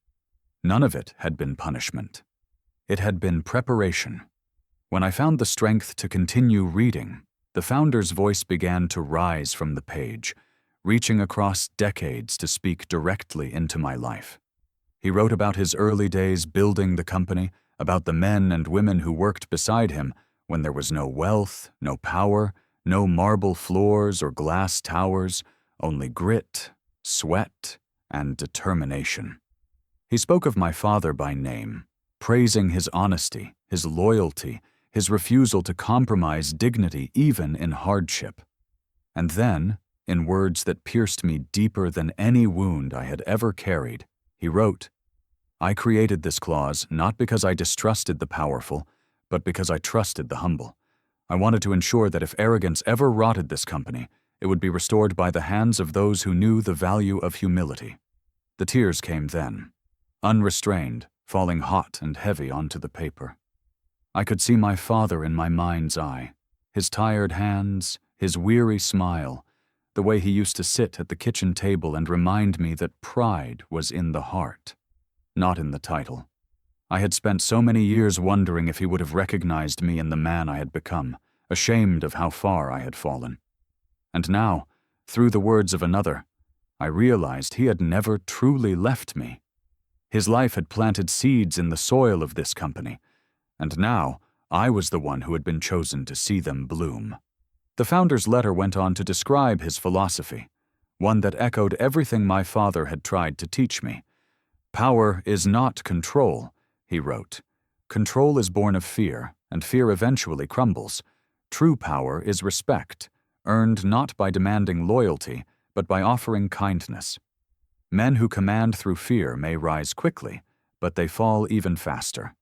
None of it had been punishment. It had been preparation. When I found the strength to continue reading, the founder's voice began to rise from the page, reaching across decades to speak directly into my life. He wrote about his early days building the company, about the men and women who worked beside him when there was no wealth, no power, no marble floors or glass towers, only grit, sweat, and determination. He spoke of my father by name, praising his honesty, his loyalty, his refusal to compromise dignity even in hardship. And then, in words that pierced me deeper than any wound I had ever carried, he wrote, "I created this clause not because I distrusted the powerful, but because I trusted the humble. I wanted to ensure that if arrogance ever rotted this company, it would be restored by the hands of those who knew the value of humility." The tears came then, unrestrained, falling hot and heavy onto the paper. I could see my father in my mind's eye, his tired hands, his weary smile, the way he used to sit at the kitchen table and remind me that pride was in the heart, not in the title. I had spent so many years wondering if he would have recognized me in the man I had become, ashamed of how far I had fallen. And now, through the words of another, I realized he had never truly left me. His life had planted seeds in the soil of this company, and now I was the one who had been chosen to see them bloom. The founder's letter went on to describe his philosophy, one that echoed everything my father had tried to teach me. "Power is not control," he wrote. "Control is born of fear, and fear eventually crumbles. True power is respect, earned not by demanding loyalty, but by offering kindness. Men who command through fear may rise quickly, but they fall even faster.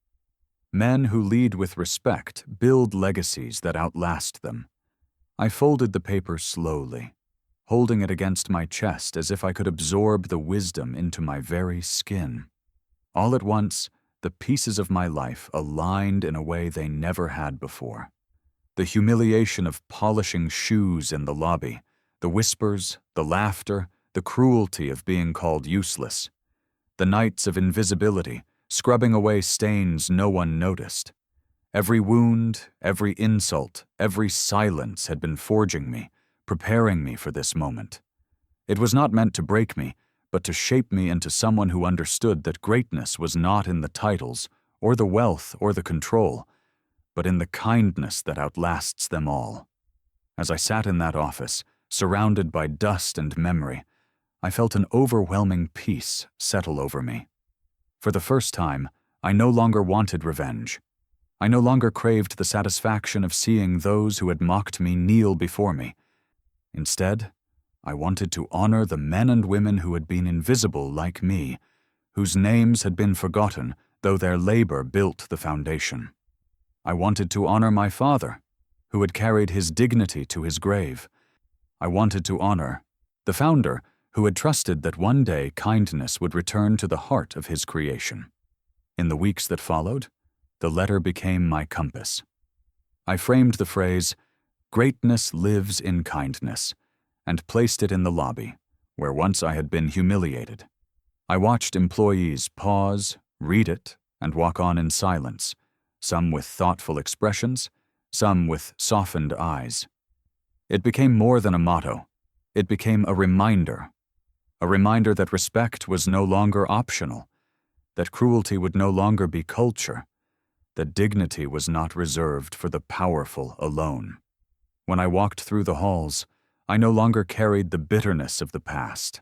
Men who lead with respect build legacies that outlast them." I folded the paper slowly, holding it against my chest as if I could absorb the wisdom into my very skin. All at once, the pieces of my life aligned in a way they never had before. The humiliation of polishing shoes in the lobby, the whispers, the laughter, the cruelty of being called useless, the nights of invisibility, scrubbing away stains no one noticed. Every wound, every insult, every silence had been forging me, preparing me for this moment. It was not meant to break me, but to shape me into someone who understood that greatness was not in the titles, or the wealth, or the control, but in the kindness that outlasts them all. As I sat in that office, surrounded by dust and memory, I felt an overwhelming peace settle over me. For the first time, I no longer wanted revenge. I no longer craved the satisfaction of seeing those who had mocked me kneel before me. Instead, I wanted to honor the men and women who had been invisible like me, whose names had been forgotten, though their labor built the foundation. I wanted to honor my father, who had carried his dignity to his grave. I wanted to honor the founder, who had trusted that one day kindness would return to the heart of his creation. In the weeks that followed, the letter became my compass. I framed the phrase, "Greatness lives in kindness," and placed it in the lobby, where once I had been humiliated. I watched employees pause, read it, and walk on in silence, some with thoughtful expressions, some with softened eyes. It became more than a motto. It became a reminder that respect was no longer optional, that cruelty would no longer be culture, that dignity was not reserved for the powerful alone. When I walked through the halls, I no longer carried the bitterness of the past.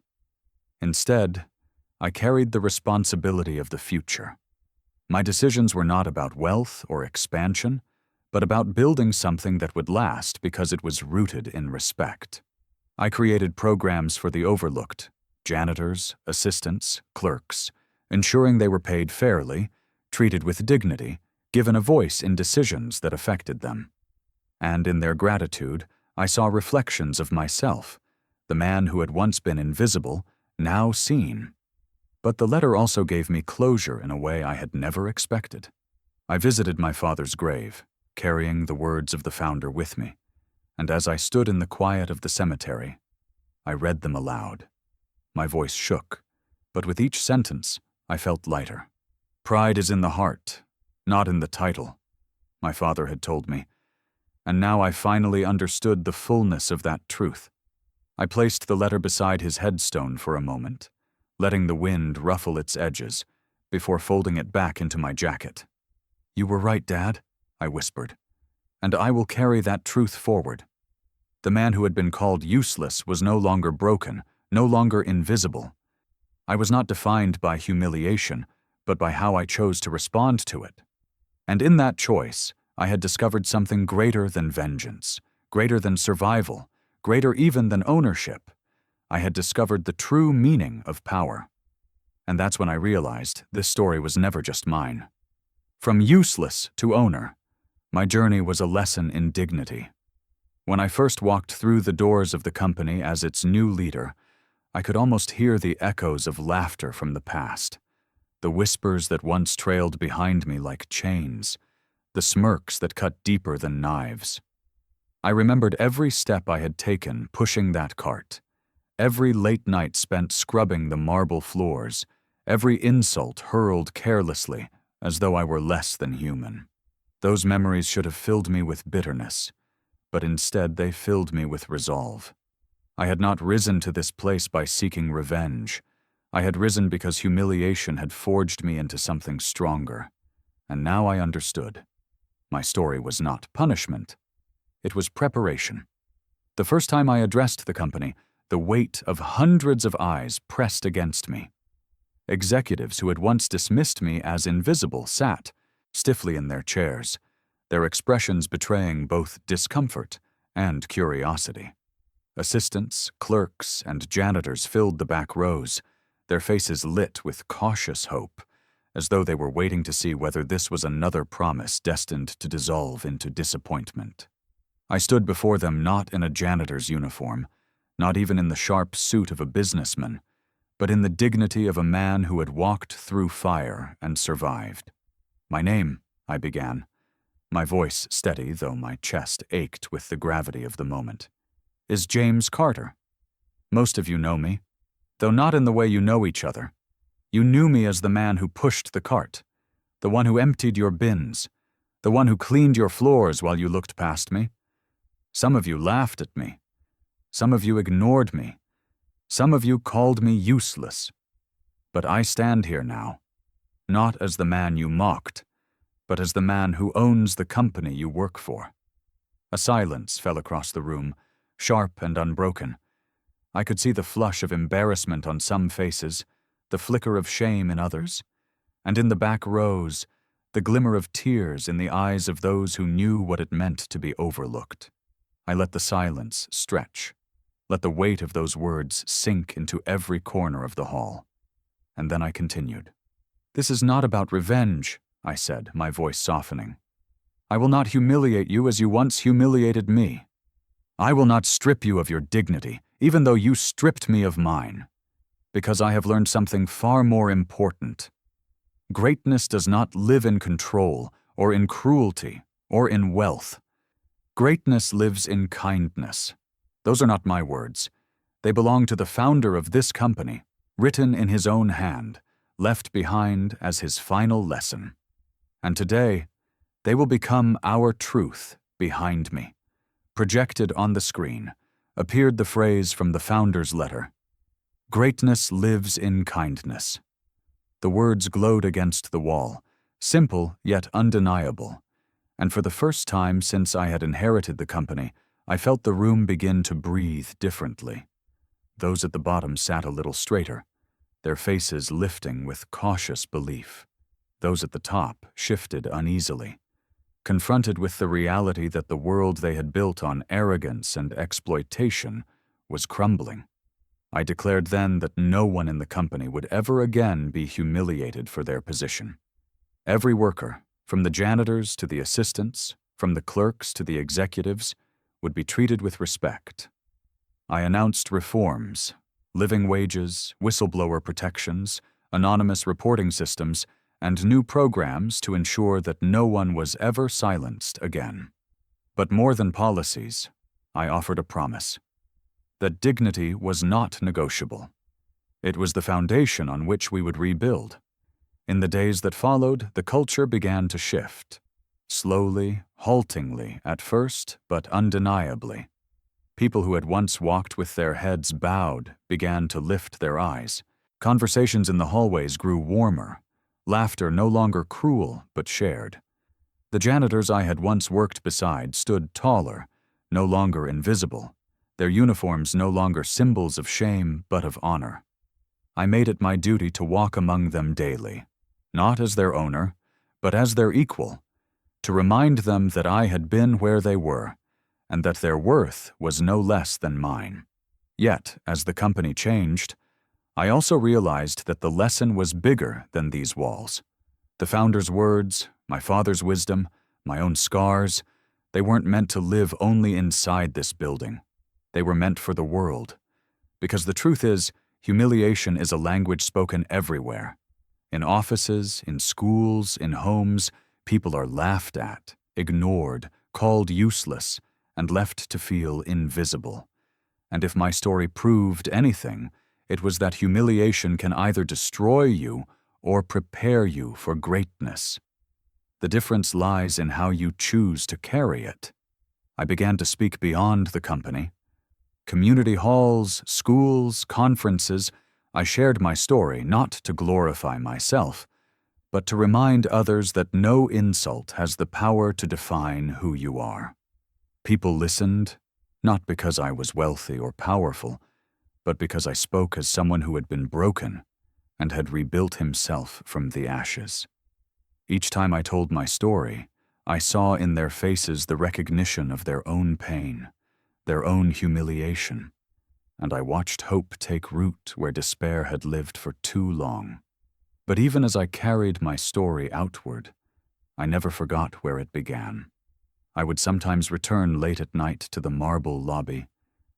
Instead, I carried the responsibility of the future. My decisions were not about wealth or expansion, but about building something that would last because it was rooted in respect. I created programs for the overlooked, Janitors, assistants, clerks, ensuring they were paid fairly, treated with dignity, given a voice in decisions that affected them. And in their gratitude, I saw reflections of myself, the man who had once been invisible, now seen. But the letter also gave me closure in a way I had never expected. I visited my father's grave, carrying the words of the founder with me, and as I stood in the quiet of the cemetery, I read them aloud. My voice shook, but with each sentence, I felt lighter. Pride is in the heart, not in the title, my father had told me, and now I finally understood the fullness of that truth. I placed the letter beside his headstone for a moment, letting the wind ruffle its edges, before folding it back into my jacket. "You were right, Dad," I whispered, "and I will carry that truth forward." The man who had been called useless was no longer broken, no longer invisible. I was not defined by humiliation, but by how I chose to respond to it. And in that choice, I had discovered something greater than vengeance, greater than survival, greater even than ownership. I had discovered the true meaning of power. And that's when I realized this story was never just mine. From useless to owner, my journey was a lesson in dignity. When I first walked through the doors of the company as its new leader, I could almost hear the echoes of laughter from the past, the whispers that once trailed behind me like chains, the smirks that cut deeper than knives. I remembered every step I had taken pushing that cart, every late night spent scrubbing the marble floors, every insult hurled carelessly as though I were less than human. Those memories should have filled me with bitterness, but instead they filled me with resolve. I had not risen to this place by seeking revenge. I had risen because humiliation had forged me into something stronger. And now I understood. My story was not punishment. It was preparation. The first time I addressed the company, the weight of hundreds of eyes pressed against me. Executives who had once dismissed me as invisible sat, stiffly in their chairs, their expressions betraying both discomfort and curiosity. Assistants, clerks, and janitors filled the back rows, their faces lit with cautious hope, as though they were waiting to see whether this was another promise destined to dissolve into disappointment. I stood before them not in a janitor's uniform, not even in the sharp suit of a businessman, but in the dignity of a man who had walked through fire and survived. "My name," I began, my voice steady though my chest ached with the gravity of the moment, "is James Carter. Most of you know me, though not in the way you know each other. You knew me as the man who pushed the cart, the one who emptied your bins, the one who cleaned your floors while you looked past me. Some of you laughed at me. Some of you ignored me. Some of you called me useless. But I stand here now, not as the man you mocked, but as the man who owns the company you work for." A silence fell across the room, sharp and unbroken. I could see the flush of embarrassment on some faces, the flicker of shame in others, and in the back rows, the glimmer of tears in the eyes of those who knew what it meant to be overlooked. I let the silence stretch, let the weight of those words sink into every corner of the hall. And then I continued. "This is not about revenge," I said, my voice softening. "I will not humiliate you as you once humiliated me. I will not strip you of your dignity, even though you stripped me of mine, because I have learned something far more important. Greatness does not live in control, or in cruelty, or in wealth. Greatness lives in kindness. Those are not my words. They belong to the founder of this company, written in his own hand, left behind as his final lesson. And today, they will become our truth behind me." Projected on the screen appeared the phrase from the founder's letter, "Greatness lives in kindness." The words glowed against the wall, simple yet undeniable, and for the first time since I had inherited the company, I felt the room begin to breathe differently. Those at the bottom sat a little straighter, their faces lifting with cautious belief. Those at the top shifted uneasily, confronted with the reality that the world they had built on arrogance and exploitation was crumbling. I declared then that no one in the company would ever again be humiliated for their position. Every worker, from the janitors to the assistants, from the clerks to the executives, would be treated with respect. I announced reforms, living wages, whistleblower protections, anonymous reporting systems, and new programs to ensure that no one was ever silenced again. But more than policies, I offered a promise: that dignity was not negotiable. It was the foundation on which we would rebuild. In the days that followed, the culture began to shift. Slowly, haltingly at first, but undeniably. People who had once walked with their heads bowed began to lift their eyes. Conversations in the hallways grew warmer, laughter no longer cruel but shared. The janitors I had once worked beside stood taller, no longer invisible, their uniforms no longer symbols of shame but of honor. I made it my duty to walk among them daily, not as their owner, but as their equal, to remind them that I had been where they were, and that their worth was no less than mine. Yet, as the company changed, I also realized that the lesson was bigger than these walls. The founder's words, my father's wisdom, my own scars, they weren't meant to live only inside this building. They were meant for the world. Because the truth is, humiliation is a language spoken everywhere. In offices, in schools, in homes, people are laughed at, ignored, called useless, and left to feel invisible. And if my story proved anything, it was that humiliation can either destroy you or prepare you for greatness. The difference lies in how you choose to carry it. I began to speak beyond the company. Community halls, schools, conferences, I shared my story not to glorify myself, but to remind others that no insult has the power to define who you are. People listened, not because I was wealthy or powerful, but because I spoke as someone who had been broken and had rebuilt himself from the ashes. Each time I told my story, I saw in their faces the recognition of their own pain, their own humiliation, and I watched hope take root where despair had lived for too long. But even as I carried my story outward, I never forgot where it began. I would sometimes return late at night to the marble lobby,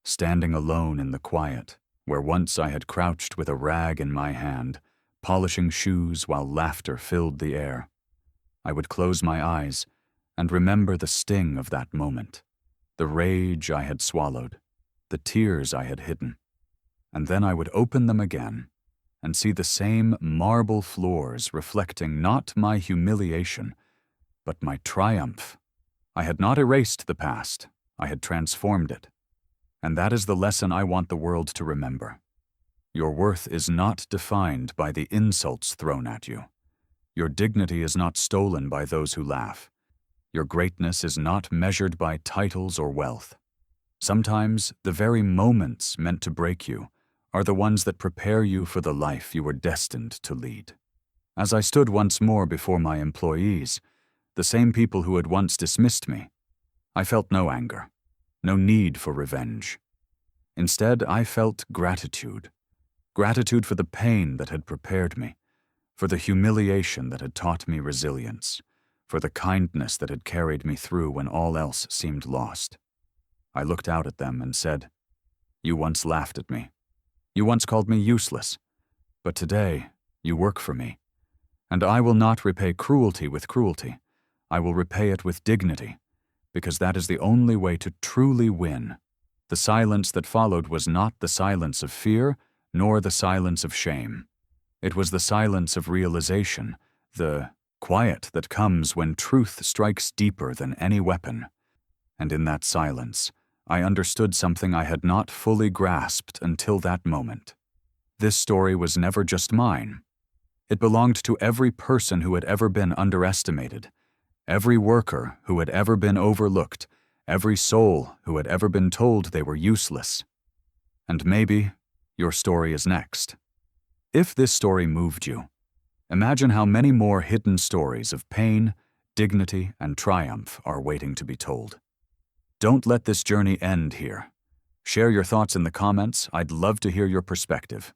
standing alone in the quiet, where once I had crouched with a rag in my hand, polishing shoes while laughter filled the air. I would close my eyes and remember the sting of that moment, the rage I had swallowed, the tears I had hidden, and then I would open them again and see the same marble floors reflecting not my humiliation, but my triumph. I had not erased the past, I had transformed it. And that is the lesson I want the world to remember. Your worth is not defined by the insults thrown at you. Your dignity is not stolen by those who laugh. Your greatness is not measured by titles or wealth. Sometimes the very moments meant to break you are the ones that prepare you for the life you were destined to lead. As I stood once more before my employees, the same people who had once dismissed me, I felt no anger, no need for revenge. Instead, I felt gratitude. Gratitude for the pain that had prepared me, for the humiliation that had taught me resilience, for the kindness that had carried me through when all else seemed lost. I looked out at them and said, "You once laughed at me. You once called me useless. But today, you work for me. And I will not repay cruelty with cruelty. I will repay it with dignity, because that is the only way to truly win." The silence that followed was not the silence of fear, nor the silence of shame. It was the silence of realization, the quiet that comes when truth strikes deeper than any weapon. And in that silence, I understood something I had not fully grasped until that moment. This story was never just mine. It belonged to every person who had ever been underestimated, every worker who had ever been overlooked, every soul who had ever been told they were useless. And maybe your story is next. If this story moved you, imagine how many more hidden stories of pain, dignity, and triumph are waiting to be told. Don't let this journey end here. Share your thoughts in the comments. I'd love to hear your perspective.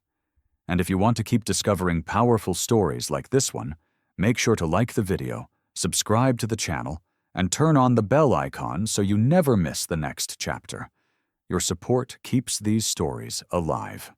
And if you want to keep discovering powerful stories like this one, make sure to like the video, subscribe to the channel, and turn on the bell icon so you never miss the next chapter. Your support keeps these stories alive.